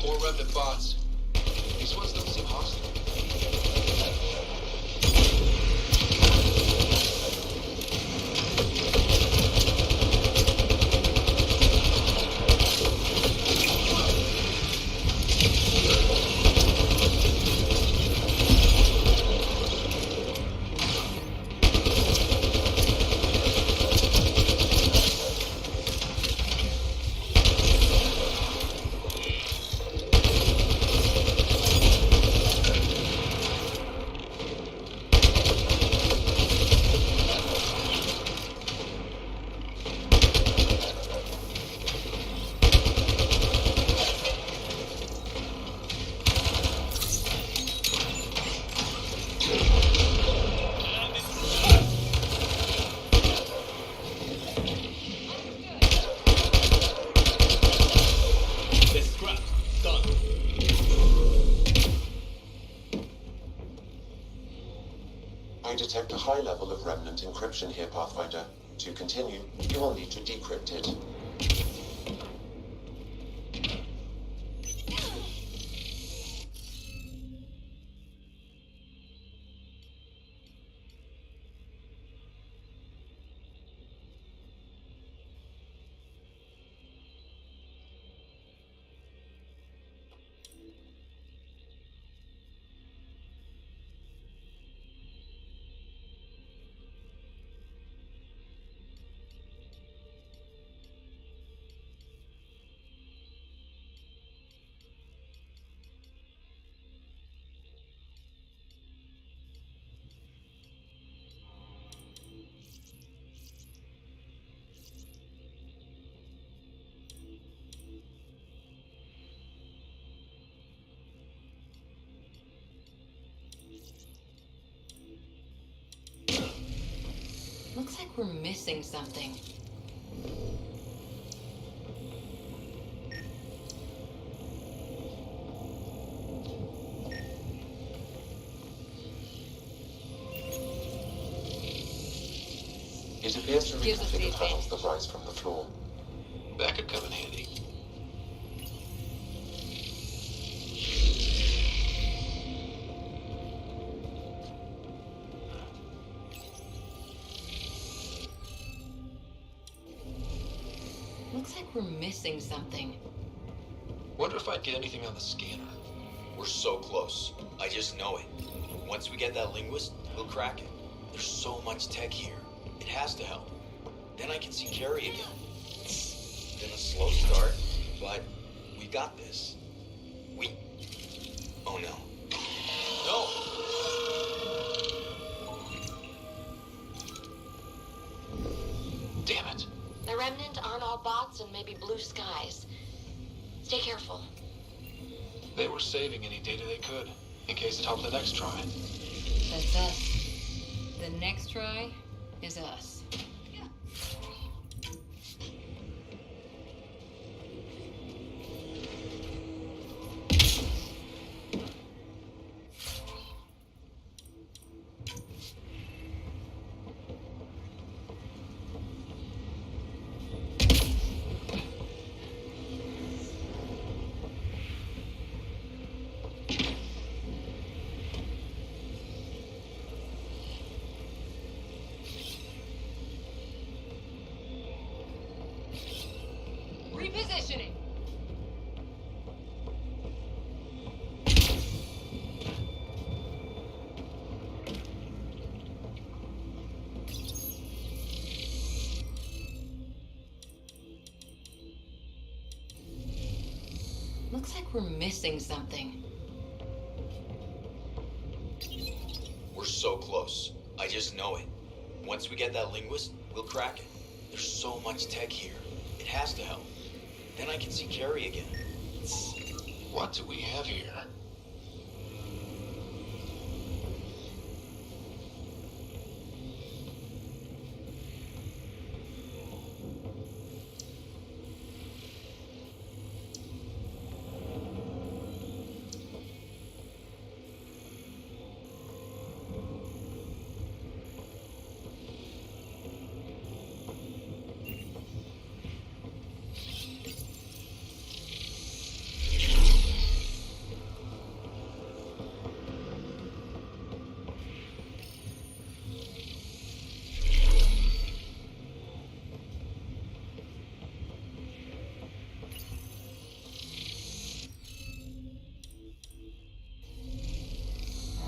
More remnant bots. These ones don't seem hostile. I detect a high level of remnant encryption here, Pathfinder. To continue, you will need to decrypt it. Looks like we're missing something. It appears to Gives us reconfigure these tunnels that rise from the floor. That could come in handy. Looks like we're missing something. Wonder if I'd get anything on the scanner. We're so close. I just know it. Once we get that linguist, we'll crack it. There's so much tech here. It has to help. Then I can see Carrie again. Been a slow start, but we got this. Oh no. No! Damn it. The remnant aren't all bots and maybe blue skies. Stay careful. They were saving any data they could, in case it helped the next try. That's us. The next try is us. Repositioning. Looks like we're missing something. We're so close. I just know it. Once we get that linguist, we'll crack it. There's so much tech here. It has to help. Then I can see Carrie again. What do we have here?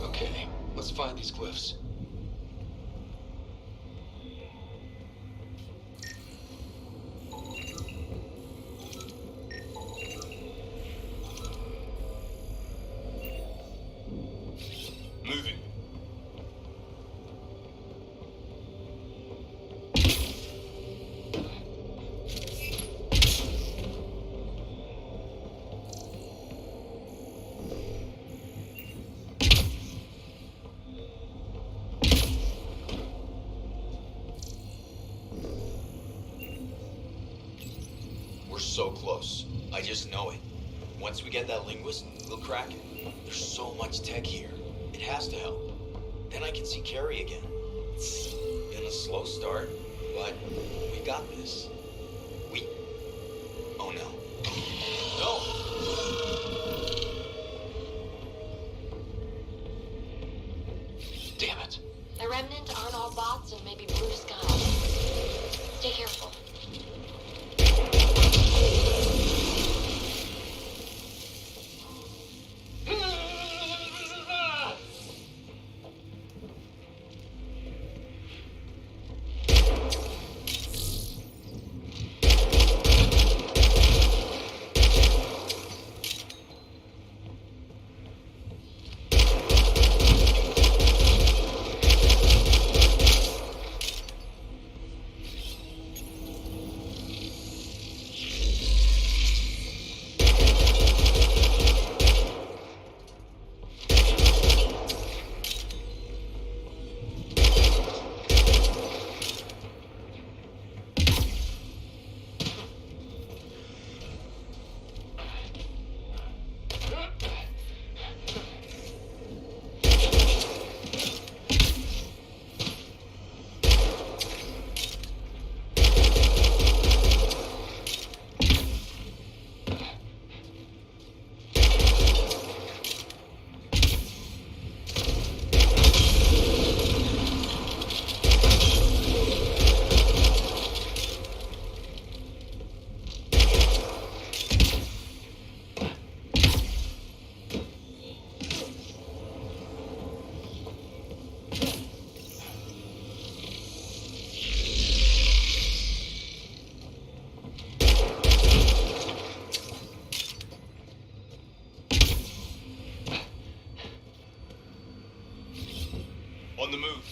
Okay, let's find these glyphs. Moving. We're so close. I just know it. Once we get that linguist, we'll crack it. There's so much tech here. It has to help. Then I can see Carrie again. It's been a slow start, but we got this. Oh no. No! Damn it. The Remnant aren't all bots and maybe blue sky. Stay careful. On the move.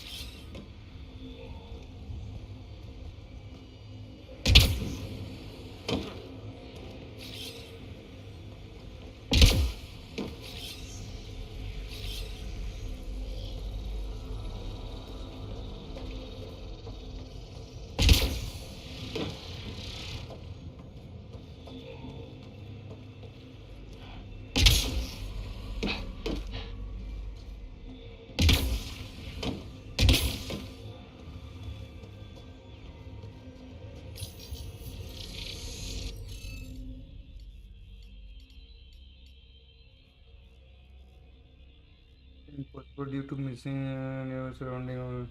Possible due to missing your surrounding.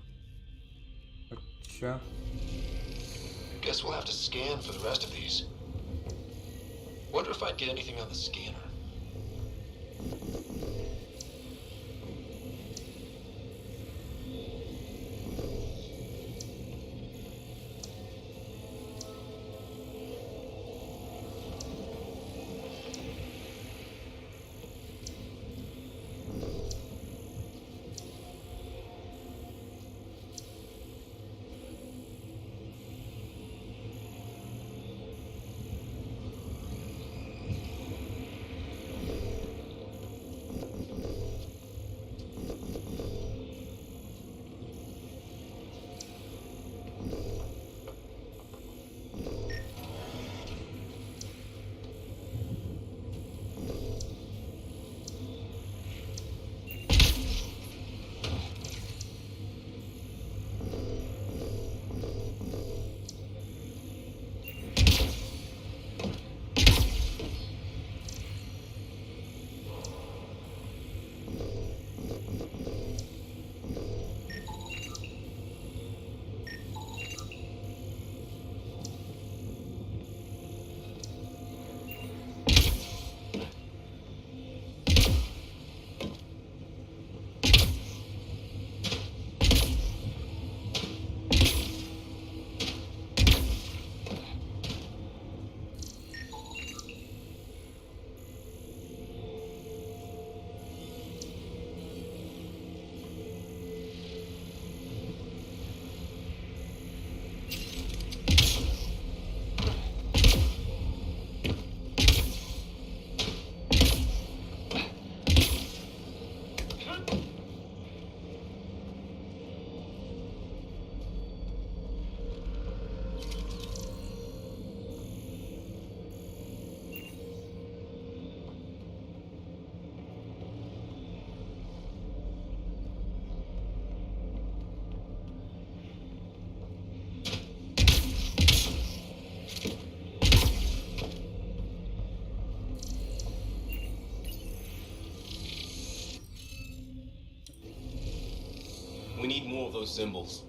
अच्छा. Guess we'll have to scan for the rest of these. Wonder if I'd get anything on the scanner. We need more of those symbols.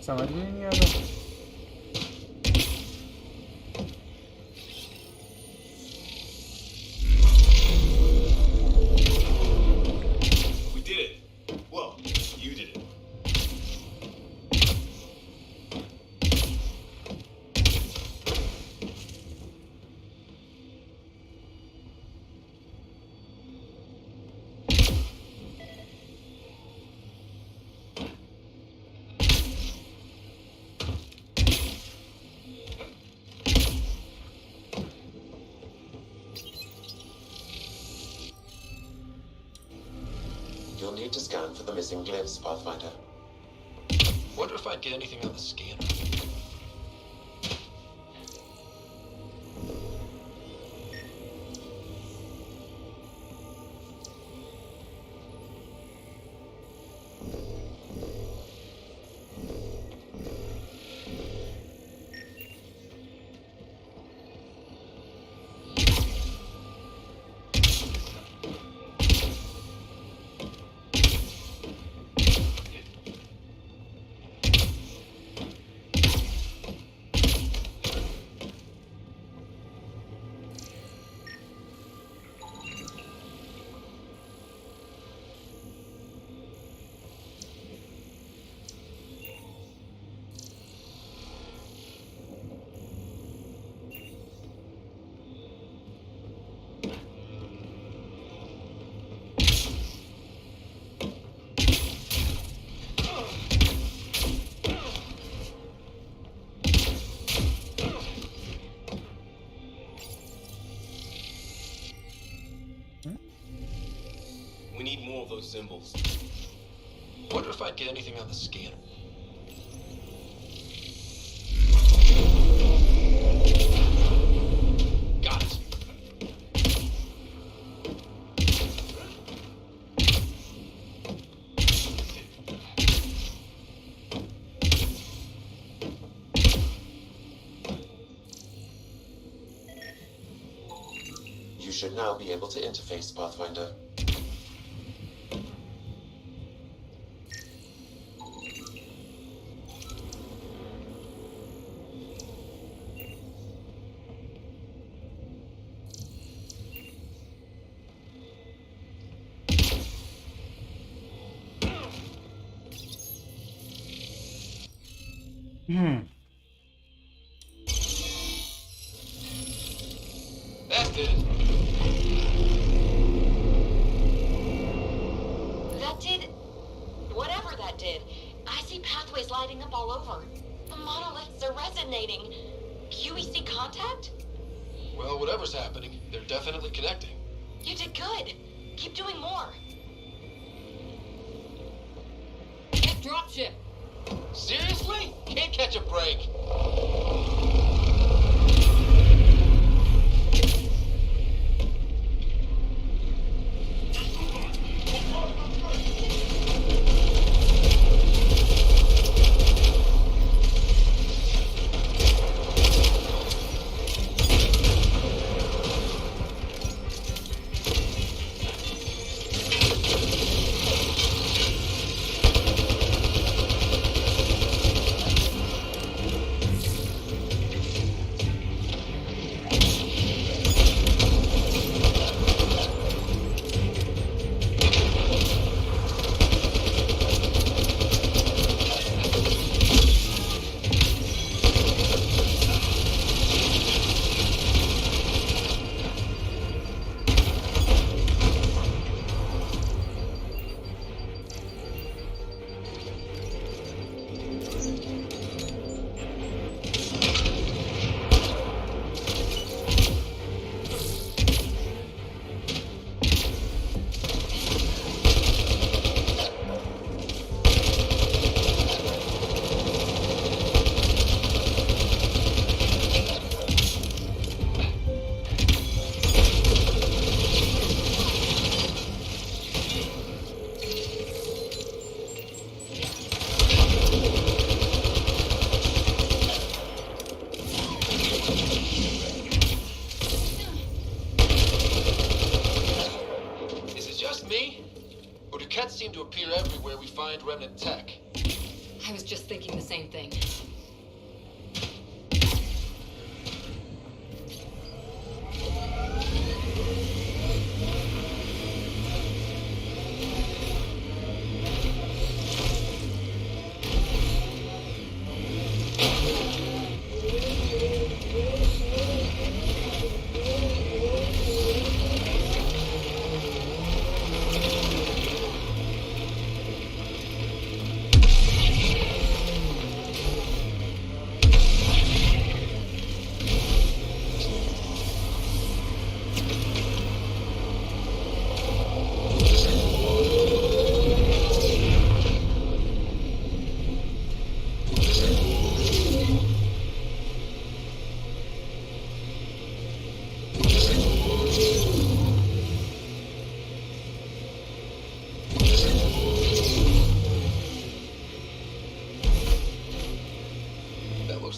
समझ में नहीं आ रहा। We did it. Well, you did it. You'll need to scan for the missing glyphs, Pathfinder. Wonder if I'd get anything on the scanner. We need more of those symbols. Wonder if I'd get anything on the scanner. Got it. You should now be able to interface, Pathfinder. That did it. That did... whatever that did. I see pathways lighting up all over. The monoliths are resonating. QEC contact? Well, whatever's happening, they're definitely connecting. You did good. Keep doing more. Get dropship. Seriously? Can't catch a break. remnant tech. I was just thinking the same thing.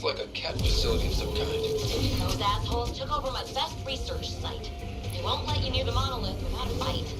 Like a cat facility of some kind. Those assholes took over my best research site. They won't let you near the monolith without a fight.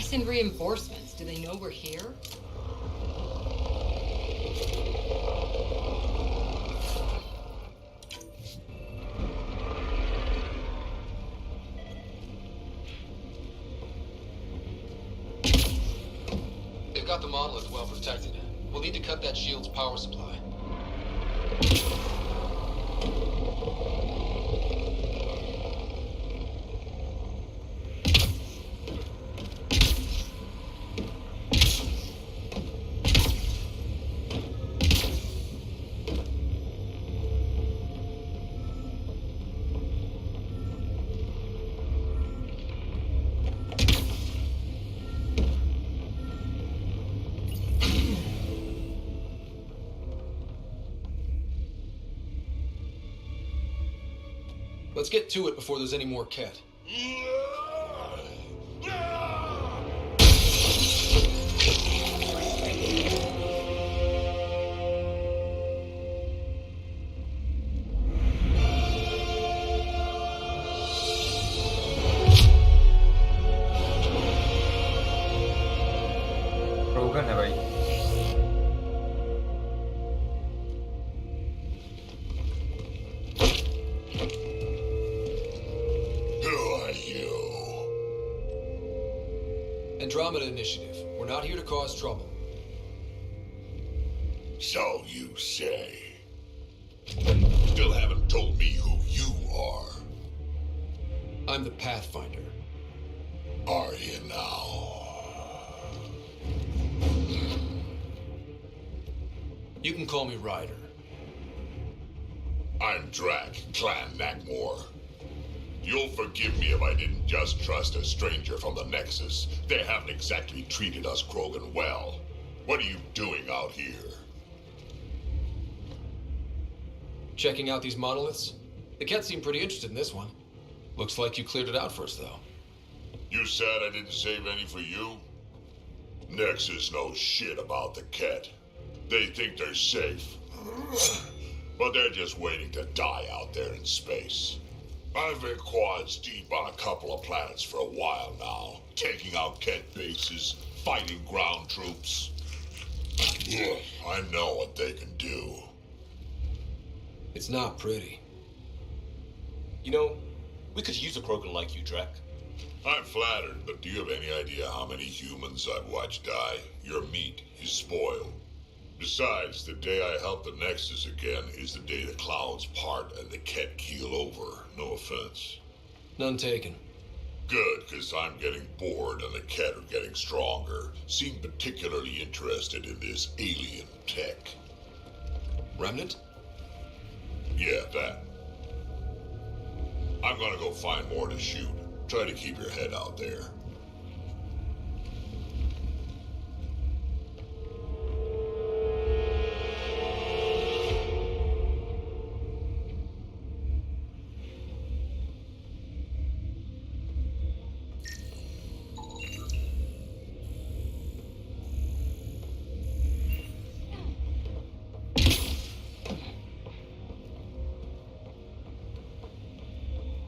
Send reinforcements. Do they know we're here? They've got the monolith well protected. We'll need to cut that shield's power supply. Let's get to it before there's any more Ket. Andromeda Initiative. We're not here to cause trouble. So you say. Still haven't told me who you are. I'm the Pathfinder. Are you now? You can call me Ryder. I'm Drac, Clan Nakmor. You'll forgive me if I didn't just trust a stranger from the Nexus. They haven't exactly treated us Krogan well. What are you doing out here? Checking out these monoliths? The Ket seemed pretty interested in this one. Looks like you cleared it out first, though. You said I didn't save any for you? Nexus knows shit about the Ket. They think they're safe. But they're just waiting to die out there in space. I've been quads deep on a couple of planets for a while now, taking out Ket bases, fighting ground troops. I know what they can do. It's not pretty. You know, we could use a Krogan like you, Drac. I'm flattered, but do you have any idea how many humans I've watched die? Your meat is spoiled. Besides, the day I help the Nexus again is the day the clouds part and the Ket keel over. No offense. None taken. Good, because I'm getting bored and the Ket are getting stronger. Seem particularly interested in this alien tech. Remnant? Yeah, that. I'm gonna go find more to shoot. Try to keep your head out there.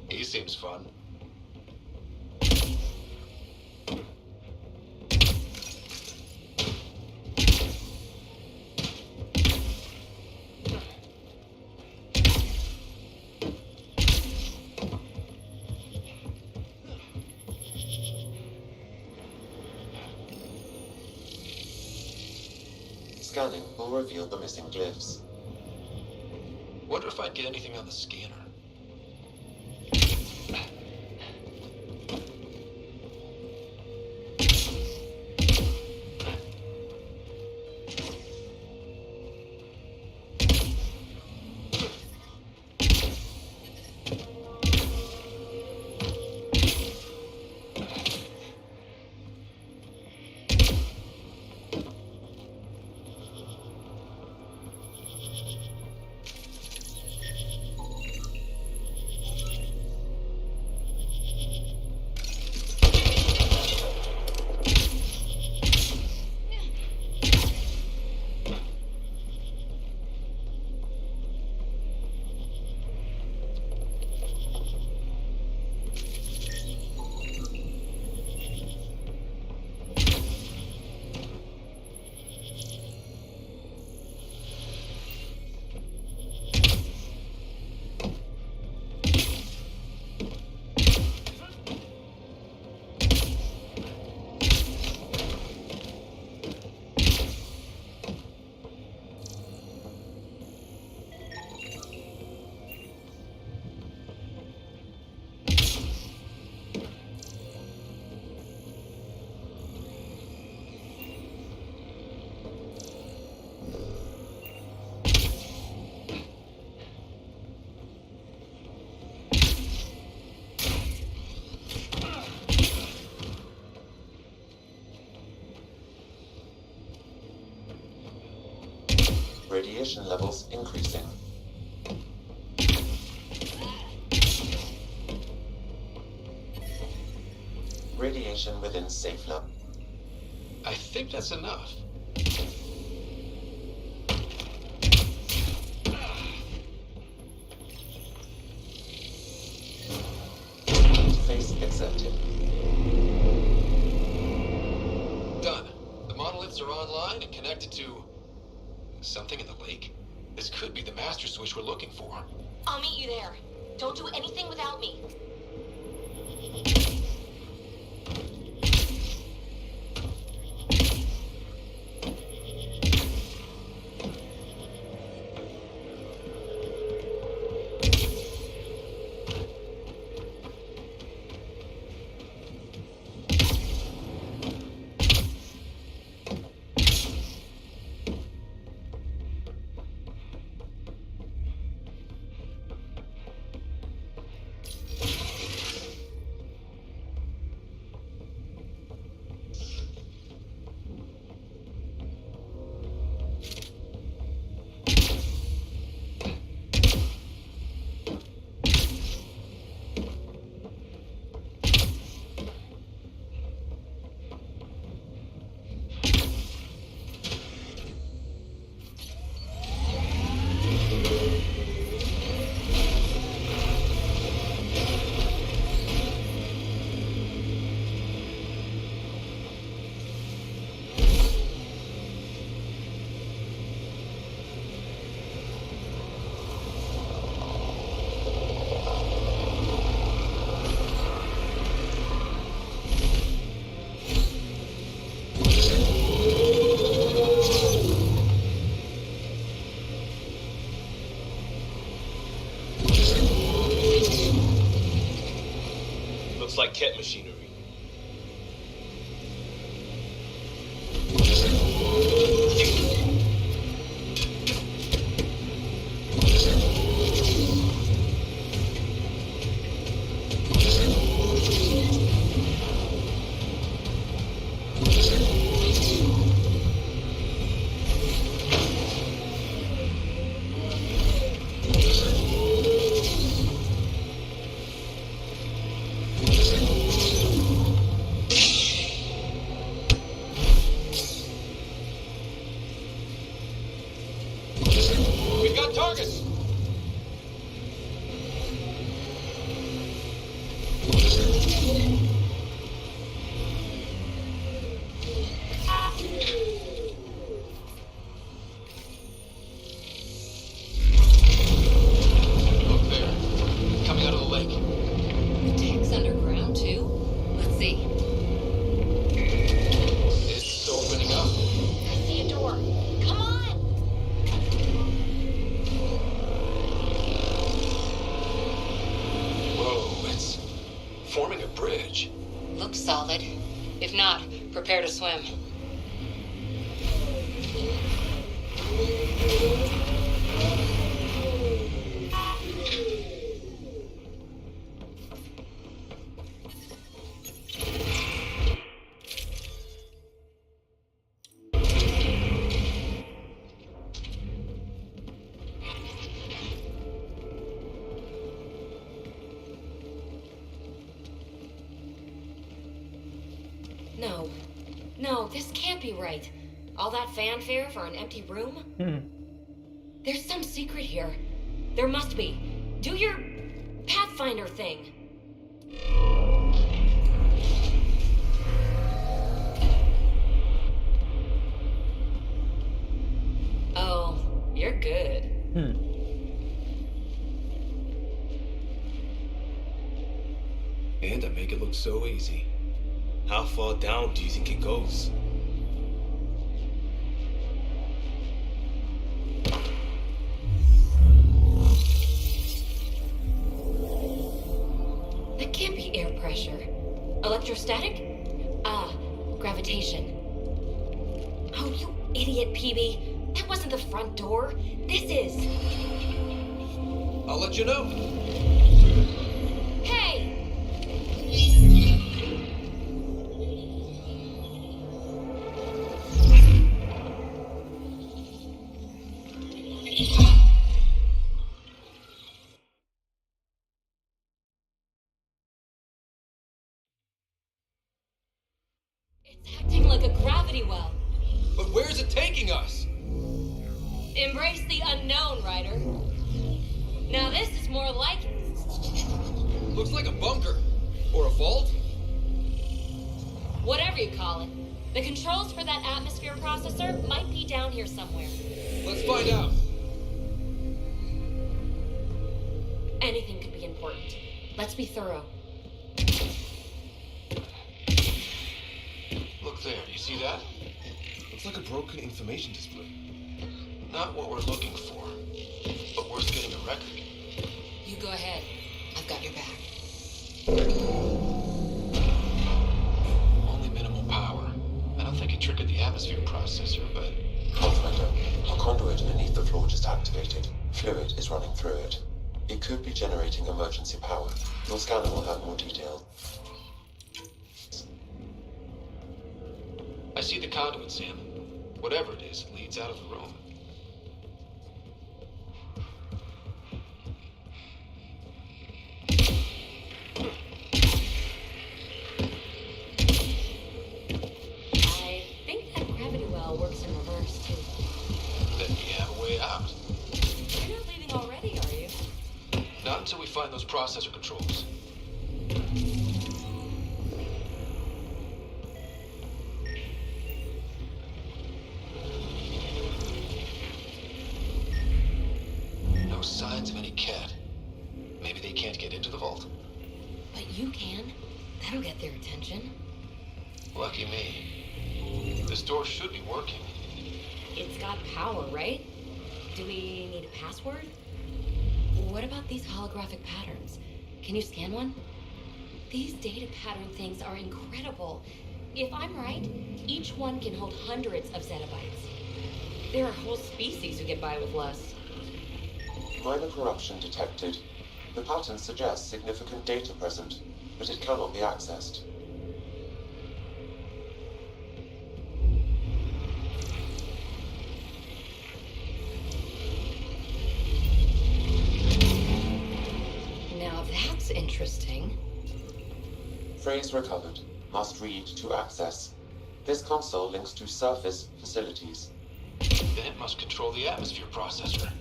He seems fun. Scanning will reveal the missing glyphs. Wonder if I'd get anything on the scanner. Radiation levels increasing. Radiation within safe level. I think that's enough. Interface accepted. Done. The monoliths are online and connected to something in the lake. This could be the master switch we're looking for. I'll meet you there. Don't do anything without me. like Ket machinery. We've got targets! Look there. Coming out of the lake. The tech's underground, too? Let's see. It's opening up. I see a door. Come on! Whoa, it's forming a bridge. Looks solid. If not, prepare to swim. No. No, this can't be right. All that fanfare for an empty room? There's some secret here. There must be. Do your Pathfinder thing. Oh, you're good. And I make it look so easy. How far down do you think it goes? That can't be air pressure. Electrostatic? Gravitation. Oh, you idiot, PB. That wasn't the front door. This is. I'll let you know. Hey! It's acting like a gravity well. But where's it taking us? Embrace the unknown, Ryder. Now this is more like it. Looks like a bunker. Or a vault? Whatever you call it. The controls for that atmosphere processor might be down here somewhere. Let's find out. Anything could be important. Let's be thorough. Look there, do you see that? Looks like a broken information display. Not what we're looking for, but worth getting a record. You go ahead. I've got your back. Only minimal power. I don't think it triggered the atmosphere processor, but... Pathfinder, a conduit beneath the floor just activated. Fluid is running through it. It could be generating emergency power. Your scanner will have more detail. I see the conduit, Sam. Whatever it is, it leads out of the room. I think that gravity well works in reverse, too. Then we have a way out. You're not leaving already, are you? Not until we find those processor controls. No signs of any cat. Maybe they can't get into the vault. But you can. That'll get their attention. Lucky me. This door should be working. It's got power, right? Do we need a password? What about these holographic patterns? Can you scan one? These data pattern things are incredible. If I'm right, each one can hold hundreds of zettabytes. There are whole species who get by with less. Minor corruption detected. The pattern suggests significant data present, but it cannot be accessed. Now that's interesting. Phrase recovered. Must read to access. This console links to surface facilities. Then it must control the atmosphere processor.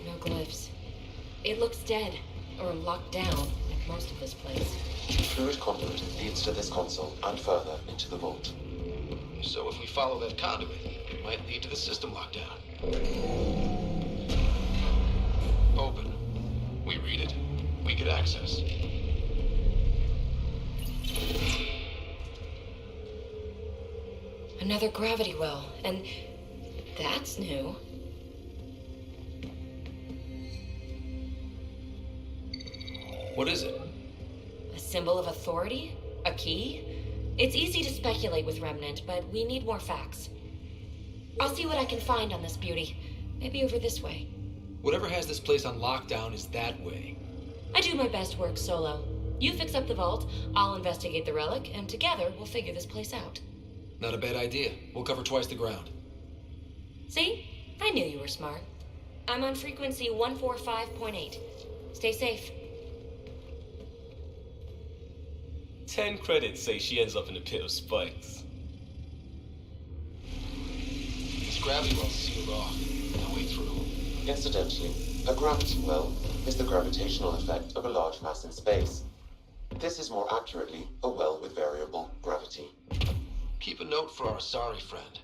No glyphs. It looks dead, or locked down, like most of this place. Fluid conduit leads to this console and further into the vault. So if we follow that conduit, it might lead to the system lockdown. Open. We read it. We get access. Another gravity well, and that's new. What is it? A symbol of authority? A key? It's easy to speculate with Remnant, but we need more facts. I'll see what I can find on this beauty. Maybe over this way. Whatever has this place on lockdown is that way. I do my best work solo. You fix up the vault, I'll investigate the relic, and together we'll figure this place out. Not a bad idea. We'll cover twice the ground. See? I knew you were smart. I'm on frequency 145.8. Stay safe. 10 credits say she ends up in a pit of spikes. This gravity well's sealed off. No way through. Incidentally, a gravity well is the gravitational effect of a large mass in space. This is more accurately a well with variable gravity. Keep a note for our sorry friend.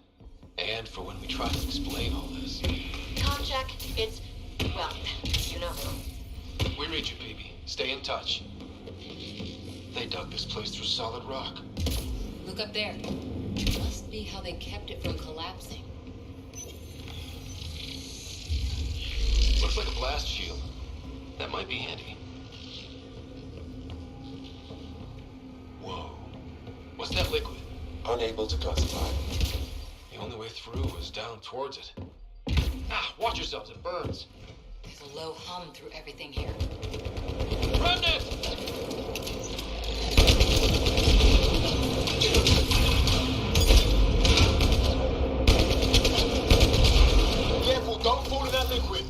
And for when we try to explain all this. Com check. It's, well, you know who. We read you, baby. Stay in touch. They dug this place through solid rock. Look up there. Must be how they kept it from collapsing. Looks like a blast shield. That might be handy. Whoa. What's that liquid? Unable to classify. The only way through is down towards it. Ah, watch yourselves, it burns. There's a low hum through everything here. Remnant! Careful, don't fall in that liquid.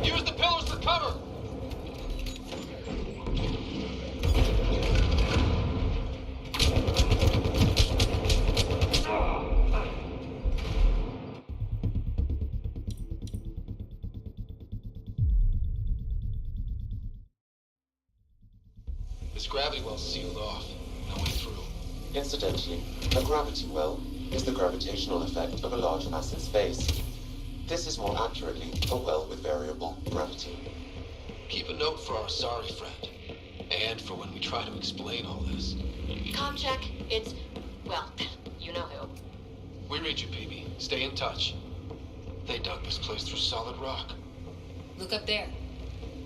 Use the pillars for cover. This gravity well's sealed off. No way through. Incidentally, a gravity well is the gravitational effect of a large mass in space. This is more accurately a well with variable gravity. Keep a note for our sorry friend. And for when we try to explain all this. Com check. It's, well, you know who. We read you, baby. Stay in touch. They dug this place through solid rock. Look up there.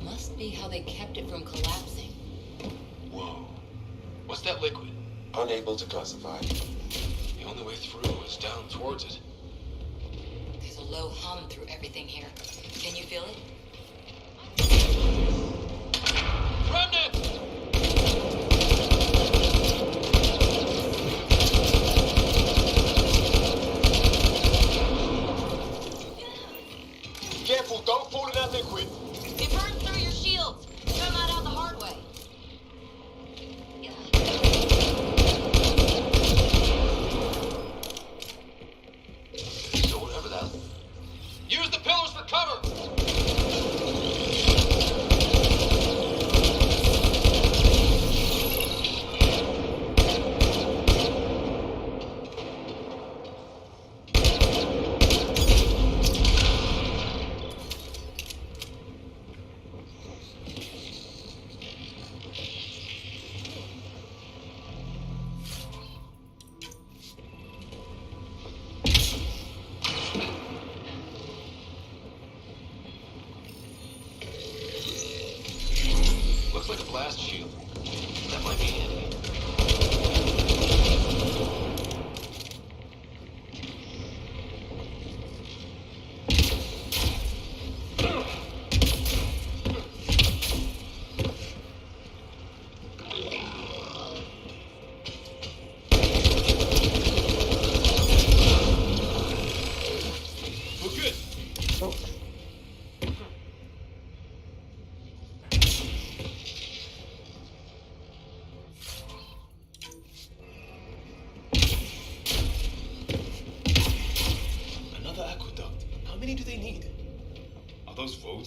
Must be how they kept it from collapsing. Whoa. What's that liquid? Unable to classify. The only way through is down towards it. There's a low hum through everything here. Can you feel it? Remnant! Careful, don't fall in that liquid. It burns through your shields. Found that out the hard way. So whatever that... Use the pillars for cover! blast shield. That might be handy.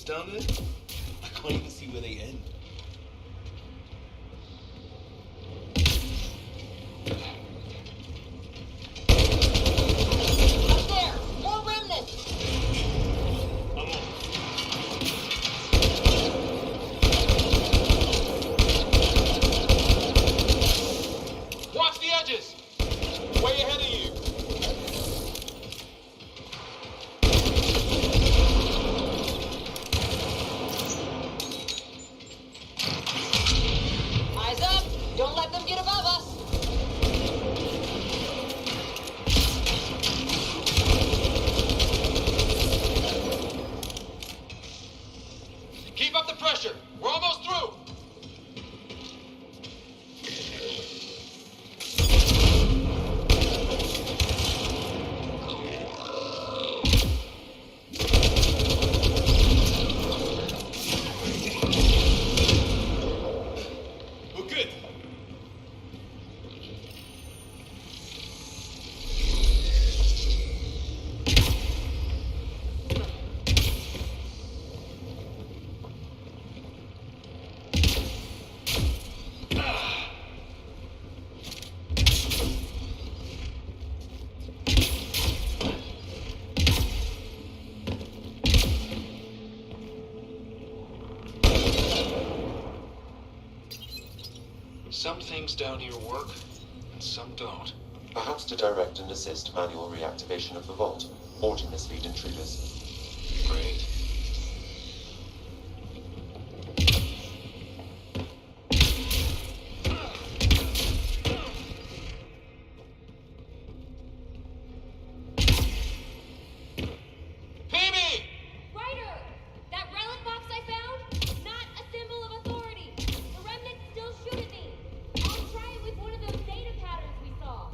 Down there? I can't even see where they end. Up there! More remnants! I'm on. Watch the edges! Way ahead of you! Eyes up! Don't let them get above us! Keep up the pressure! We're almost through! We're good. Some things down here work, and some don't. Perhaps to direct and assist manual reactivation of the vault, or to mislead intruders. Great. Phoebe! Ryder! That relic box I found? Not a symbol of authority. The remnants still shoot at me. I'll try it with one of those data patterns we saw.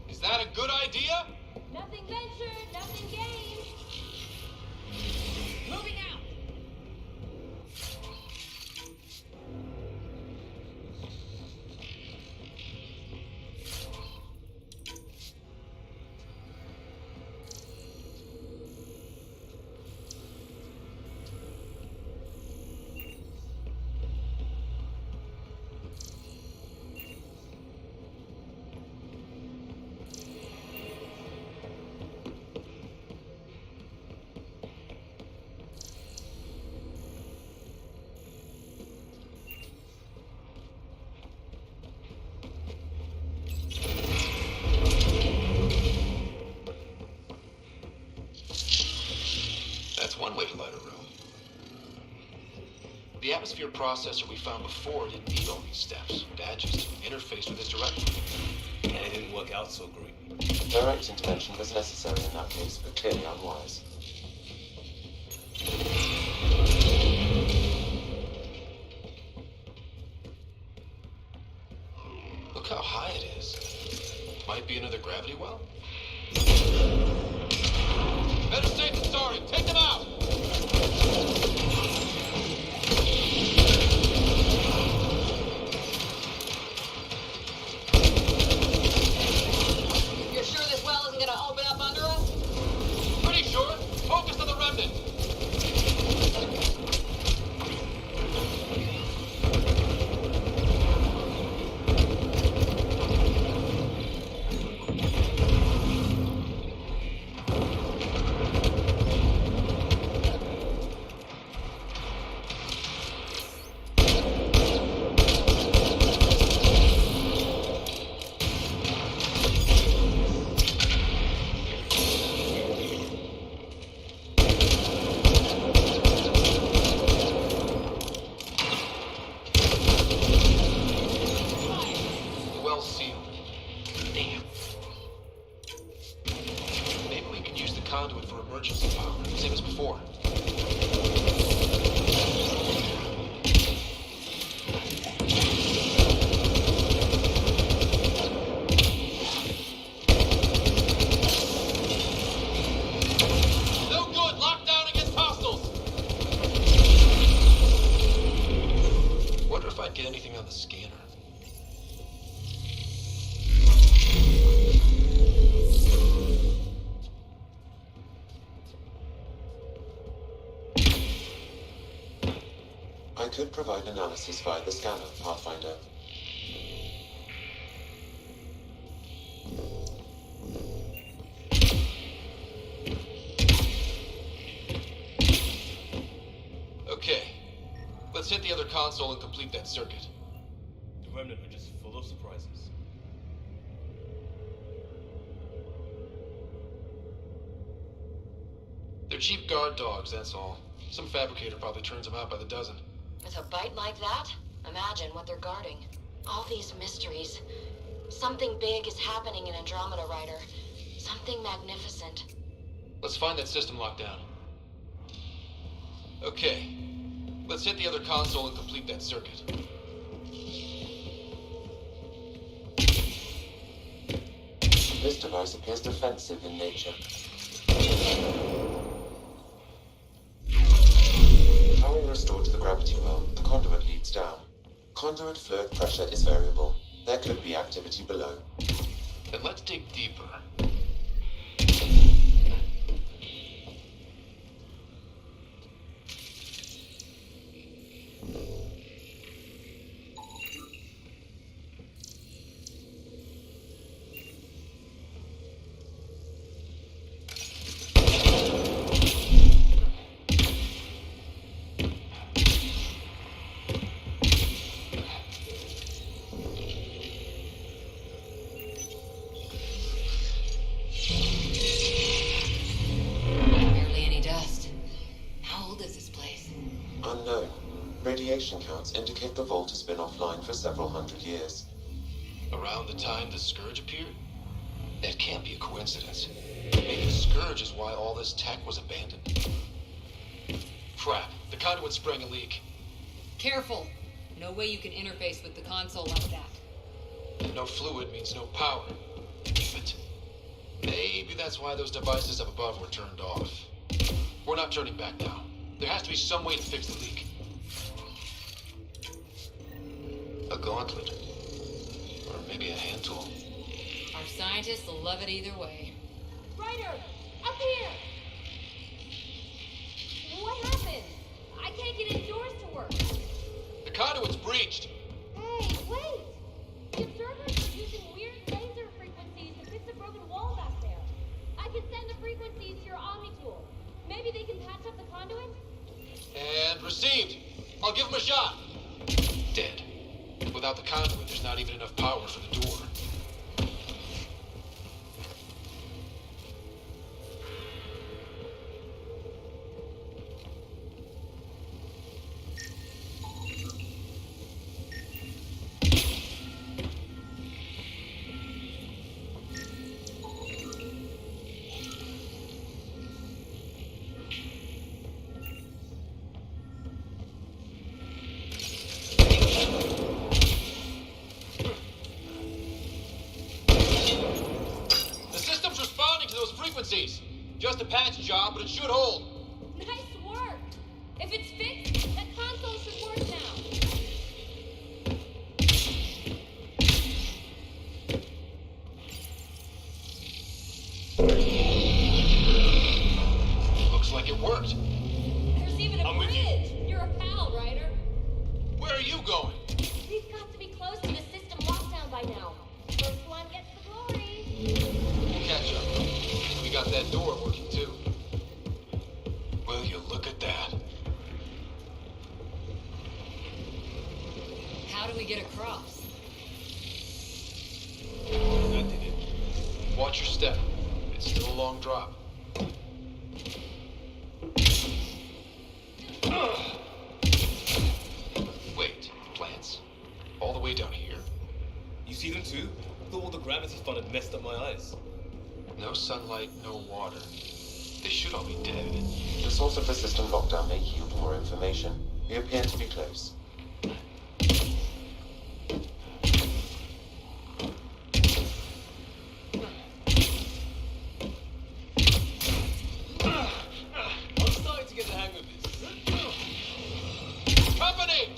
Is that a good idea? Nothing ventured, nothing gained. Moving out. That's one way to light a room. The atmosphere processor we found before didn't need all these steps. Dad just interfaced with his director. And it didn't work out so great. Direct intervention was necessary in that case, but clearly unwise. Look how high it is. Might be another gravity well. Better safe than sorry. Take them out! You're sure this well isn't gonna open up under us? Pretty sure. Focus on the remnant. conduit for emergency power, same as before. No good! Lockdown against hostiles! Wonder if I'd get anything on the scanner. I could provide analysis via the scanner, Pathfinder. Okay. Let's hit the other console and complete that circuit. The Remnant are just full of surprises. They're cheap guard dogs, that's all. Some fabricator probably turns them out by the dozen. With a bite like that, imagine what they're guarding. All these mysteries. Something big is happening in Andromeda, Ryder. Something magnificent. Let's find that system lockdown. Okay. Let's hit the other console and complete that circuit. This device appears defensive in nature. Power restored to the gravity well. The conduit leads down. Conduit fluid pressure is variable. There could be activity below. Then let's dig deeper. Barely any dust. How old is this place? Unknown. Radiation counts indicate the vault has been offline for several hundred years. Around the time the Scourge appeared? That can't be a coincidence. Maybe the Scourge is why all this tech was abandoned. Crap, the conduit sprang a leak. Careful! No way you can interface with the console like that. No fluid means no power. Damn it. Maybe that's why those devices up above were turned off. We're not turning back now. There has to be some way to fix the leak. A gauntlet. Or maybe a hand tool. Our scientists will love it either way. Ryder! Up here! What happened? I can't get indoors to work. The conduit's breached. Hey, wait! The observers are using weird laser frequencies to fix a broken wall back there. I can send the frequencies to your Omni tool. Maybe they can patch up the conduit? And received. I'll give him a shot. Dead. Without the conduit, there's not even enough power for the door. Frequencies. Just a patch job, but it should hold. Nice work! If it's fixed, that console should work now. Looks like it worked. There's even a bridge! You're a pal, Ryder. Where are you going? We've got to be close to the system lockdown by now. First one gets the glory. We'll catch up. We got that door working too. Will you look at that? How do we get across? That did it. Watch your step. It's still a long drop. Wait, plants? All the way down here? You see them too? I thought all the gravity fun had messed up my eyes. No sunlight, no water. They should all be dead. The source of the system lockdown may yield more information. We appear to be close. I'm starting to get the hang of this. Company!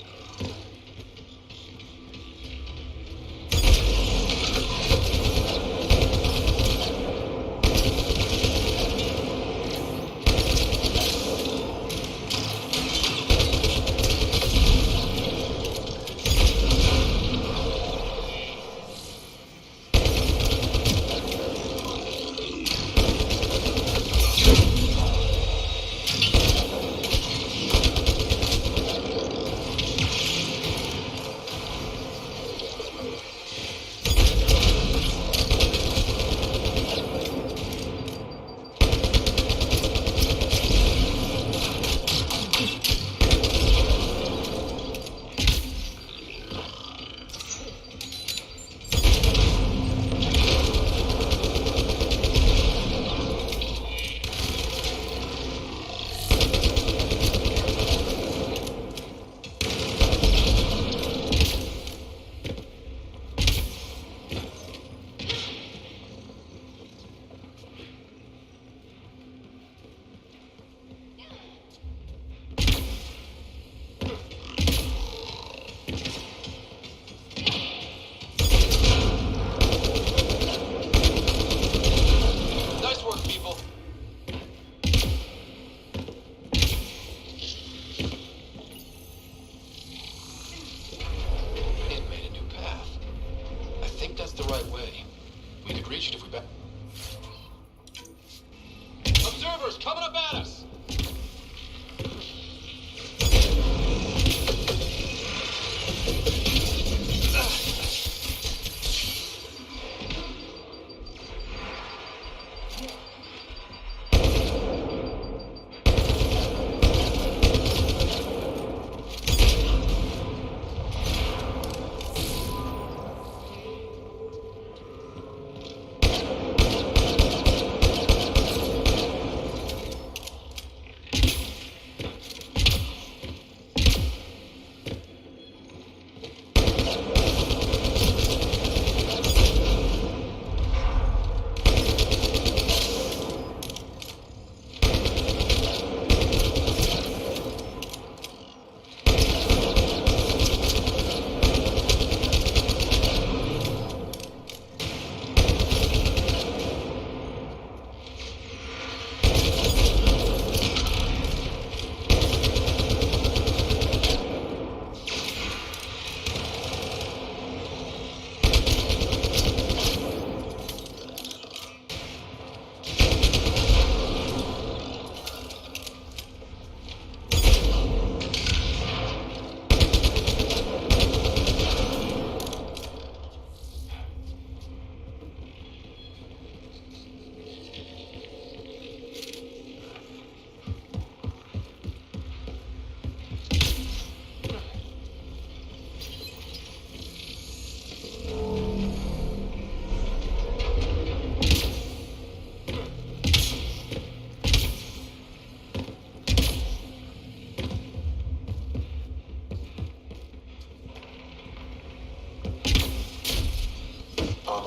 Observers coming up at us!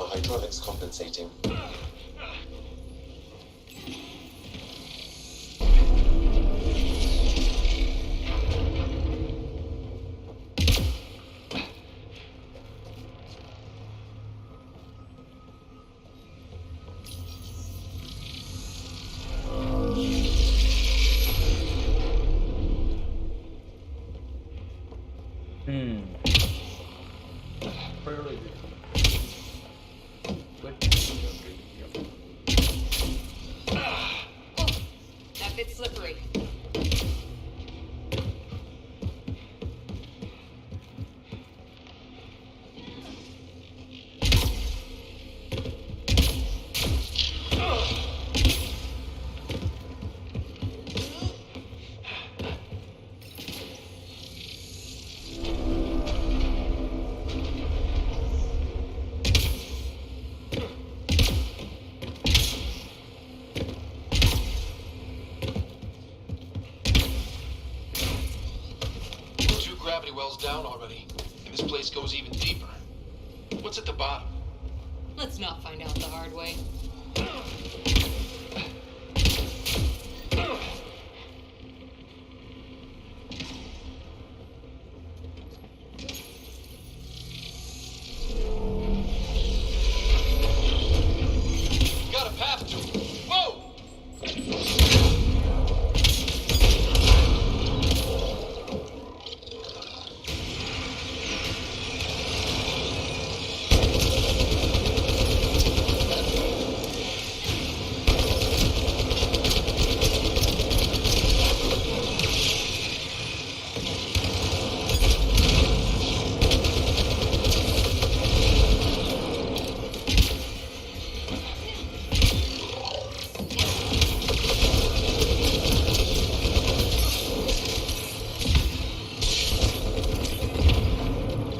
Hydraulics compensating. That bit's slippery. well's down already, and this place goes even deeper. What's at the bottom? Let's not find out the hard way. Got a path to it. Whoa!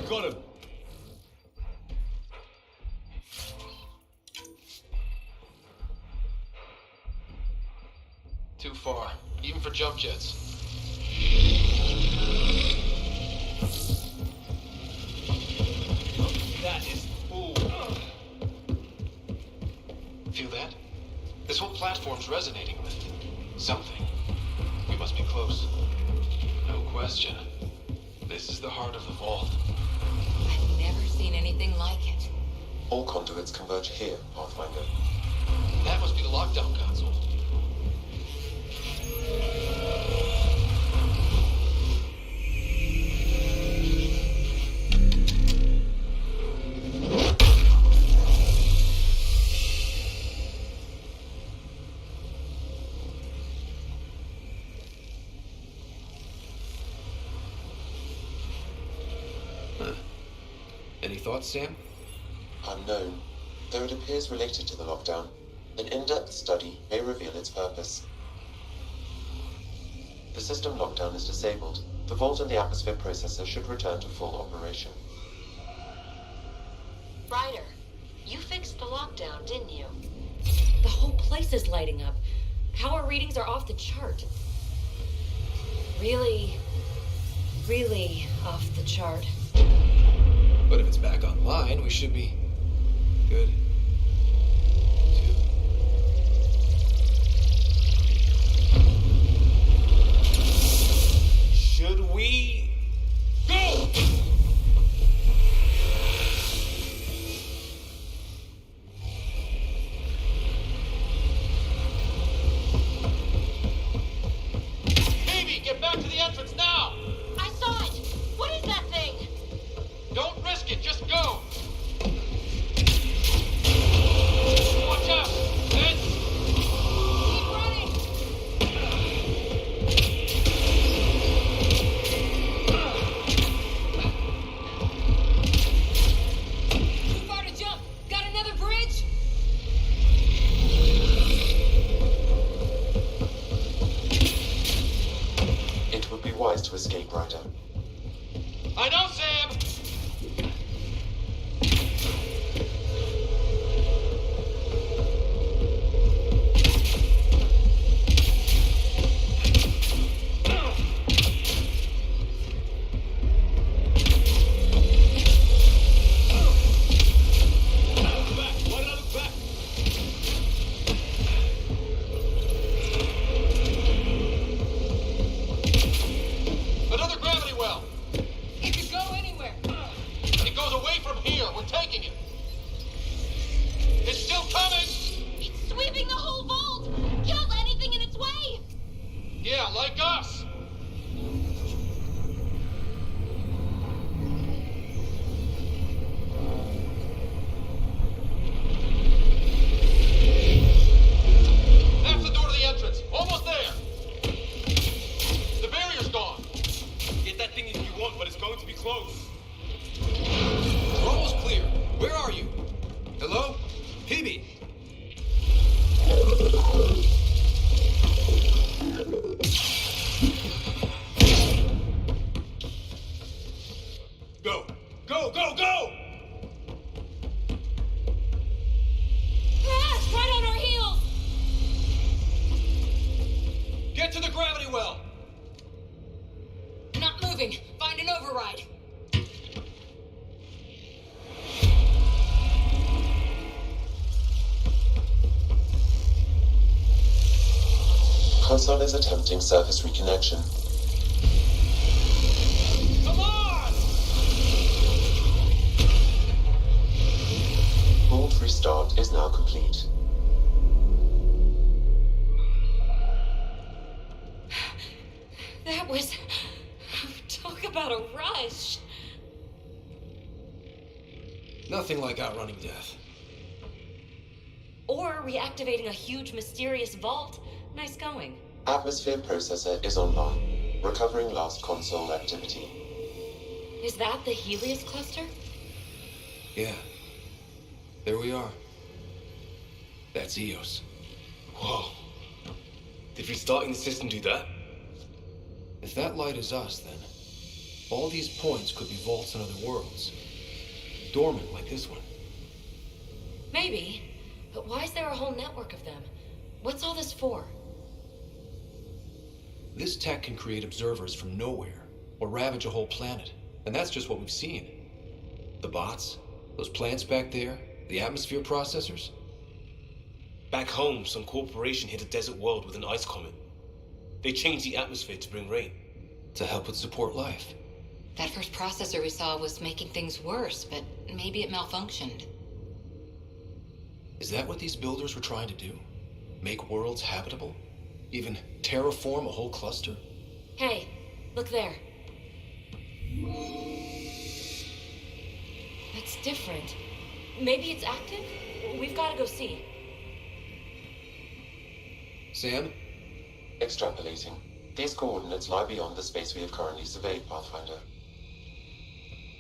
Got him. Too far, even for jump jets. That is... Ooh. Feel that? This whole platform's resonating with something. We must be close. No question. This is the heart of the vault. I've never seen anything like it. All conduits converge here, Pathfinder. That must be the lockdown console. Any thoughts, Sam? Unknown, though it appears related to the lockdown. An in-depth study may reveal its purpose. The system lockdown is disabled. The vault and the atmosphere processor should return to full operation. Ryder, you fixed the lockdown, didn't you? The whole place is lighting up. Power readings are off the chart. Really, really off the chart. But if it's back online, we should be good. Should we... Go! Baby, get back to the entrance now! I saw it! What is that thing? Don't risk it, just go! Watch out! Then... Keep running! Too far to jump. Got another bridge? It would be wise to escape, Ryder. I know, Sam! Why did I look back? Another gravity well! It could go anywhere. It goes away from here. We're taking it. It's still coming! It's sweeping the whole vault! Kill anything in its way! Yeah, like us! That's the door to the entrance. Almost there. The barrier's gone. Get that thing if you want, but it's going to be close. We're almost clear. Where are you? Hello? Phoebe? Go! Go, go, go! Ah, right on our heels! Get to the gravity well! Not moving. Find an override. console is attempting surface reconnection. Come on! Board restart is now complete. That was... Talk about a rush. Nothing like outrunning death. Or reactivating a huge mysterious vault. Nice going. Atmosphere processor is online, recovering lost console activity. Is that the Helios cluster? Yeah. There we are. That's Eos. Whoa. Did restarting the system do that? If that light is us, then all these points could be vaults in other worlds. Dormant like this one. Maybe. But why is there a whole network of them? What's all this for? This tech can create observers from nowhere, or ravage a whole planet. And that's just what we've seen. The bots, those plants back there, the atmosphere processors. Back home, some corporation hit a desert world with an ice comet. They changed the atmosphere to bring rain, to help it support life. That first processor we saw was making things worse, but maybe it malfunctioned. Is that what these builders were trying to do? Make worlds habitable? Even terraform a whole cluster? Hey, look there. That's different. Maybe it's active? We've got to go see. Sam? Extrapolating. These coordinates lie beyond the space we have currently surveyed, Pathfinder.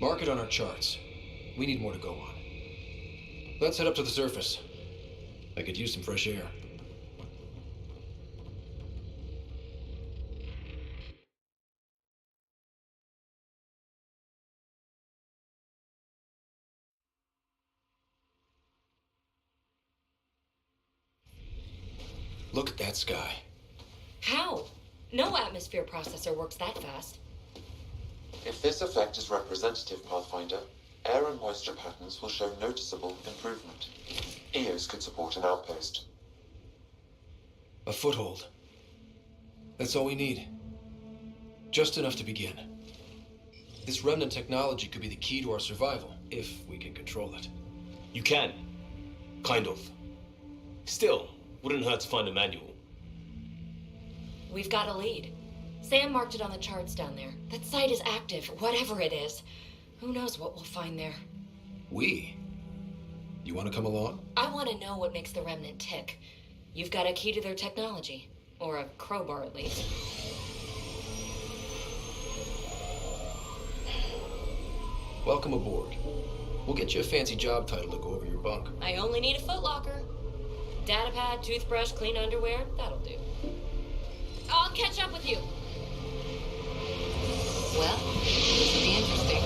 Mark it on our charts. We need more to go on. Let's head up to the surface. I could use some fresh air. Look at that sky. How? No atmosphere processor works that fast. If this effect is representative, Pathfinder, air and moisture patterns will show noticeable improvement. Eos could support an outpost. A foothold. That's all we need. Just enough to begin. This remnant technology could be the key to our survival, if we can control it. You can. Kind of. Still, wouldn't hurt to find a manual. We've got a lead. Sam marked it on the charts down there. That site is active, whatever it is. Who knows what we'll find there? We? You want to come along? I want to know what makes the Remnant tick. You've got a key to their technology. Or a crowbar, at least. Welcome aboard. We'll get you a fancy job title to go over your bunk. I only need a footlocker. Datapad, toothbrush, clean underwear, that'll do. I'll catch up with you. Well, this will be interesting.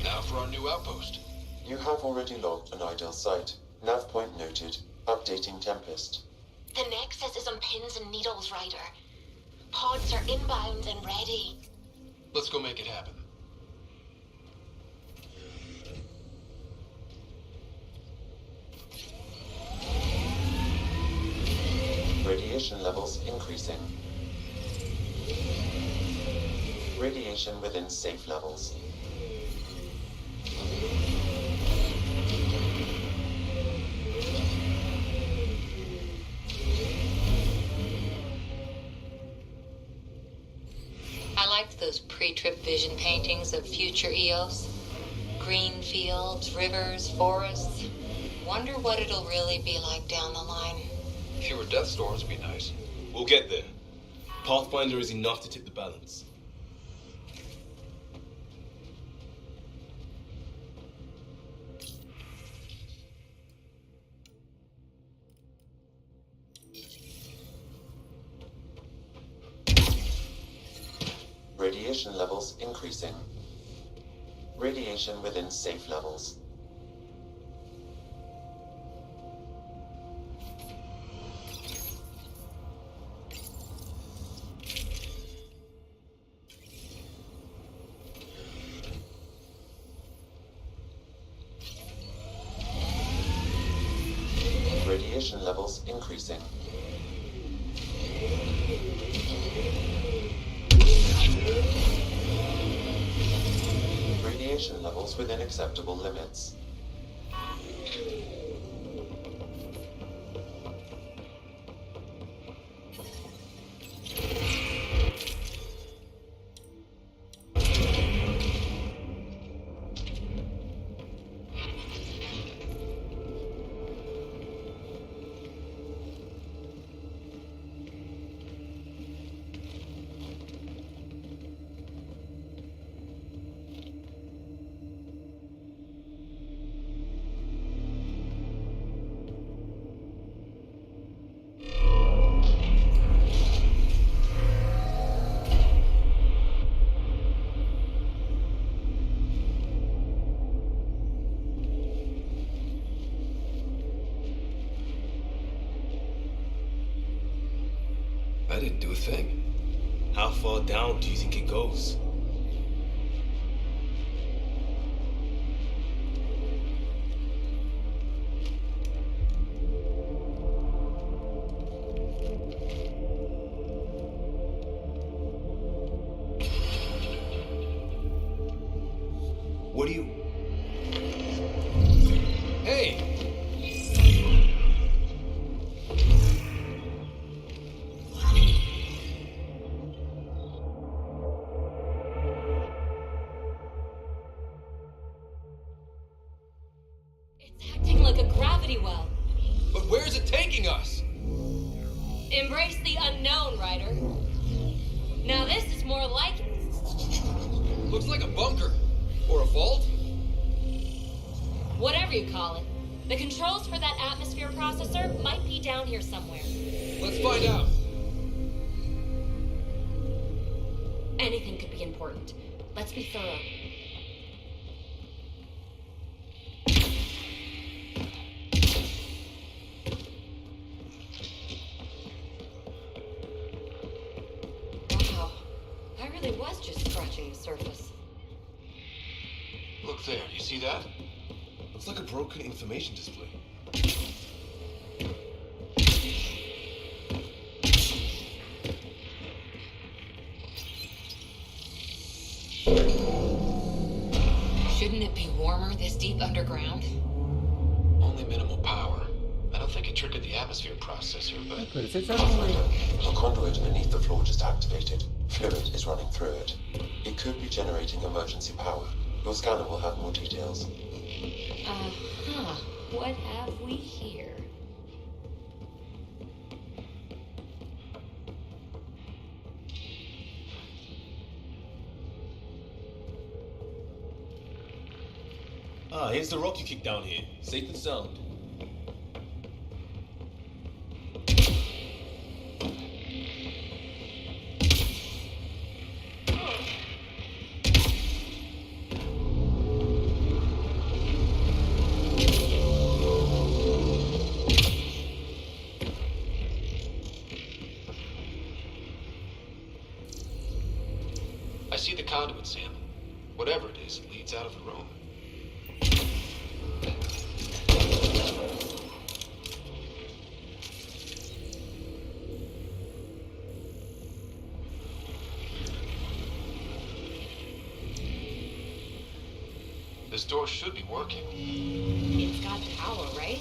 Now for our new outpost. You have already logged an ideal site. Nav point noted. Updating Tempest. The Nexus is on pins and needles, Ryder. Pods are inbound and ready. Let's go make it happen. Radiation levels increasing. Radiation within safe levels. I liked those pre-trip vision paintings of future Eos. Green fields, rivers, forests. Wonder what it'll really be like down the line. Fewer death storms would be nice. We'll get there. Pathfinder is enough to tip the balance. Radiation levels increasing. Radiation within safe levels. Radiation levels increasing. Radiation levels within acceptable limits. I didn't do a thing. How far down do you think it goes? What do you... Hey! Acting like a gravity well. But where is it taking us? Embrace the unknown, Ryder. Now this is more like it. Looks like a bunker. Or a vault? Whatever you call it. The controls for that atmosphere processor might be down here somewhere. Let's find out. Anything could be important. Let's be thorough. Wow. I really was just scratching the surface. Look there, you see that? Looks like a broken information display. Shouldn't it be warmer this deep underground? Only minimal power. I don't think it triggered the atmosphere processor, but... A conduit beneath the floor just activated. Fluid is running through it. It could be generating emergency power. Your scanner will have more details. Uh-huh. What have we here? Ah, here's the rock you kicked down here. Safe and sound. I see the conduit, Sam. Whatever it is, it leads out of the room. This door should be working. It's got power, right?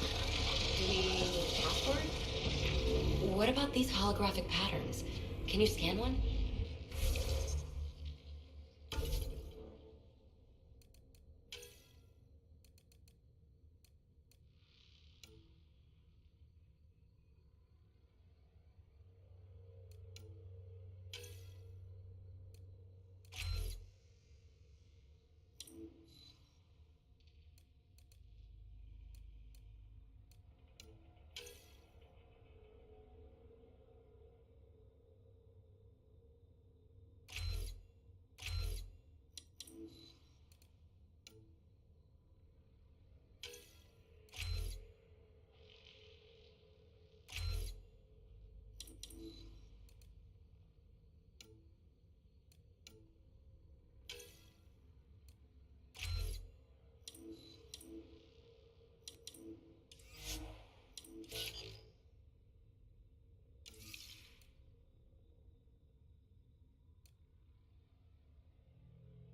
Do we need a password? What about these holographic patterns? Can you scan one?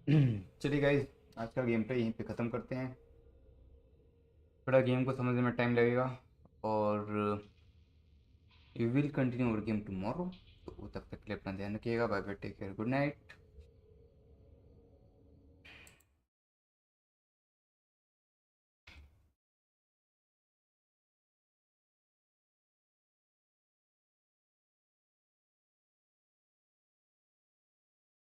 चलिए guys, आज का game play यहीं पे ख़त्म करते हैं। थोड़ा game को समझने में टाइम लगेगा और you will continue our game tomorrow. तो तब तक के लिए अपना ध्यान रखिएगा। Bye bye, take care, good night.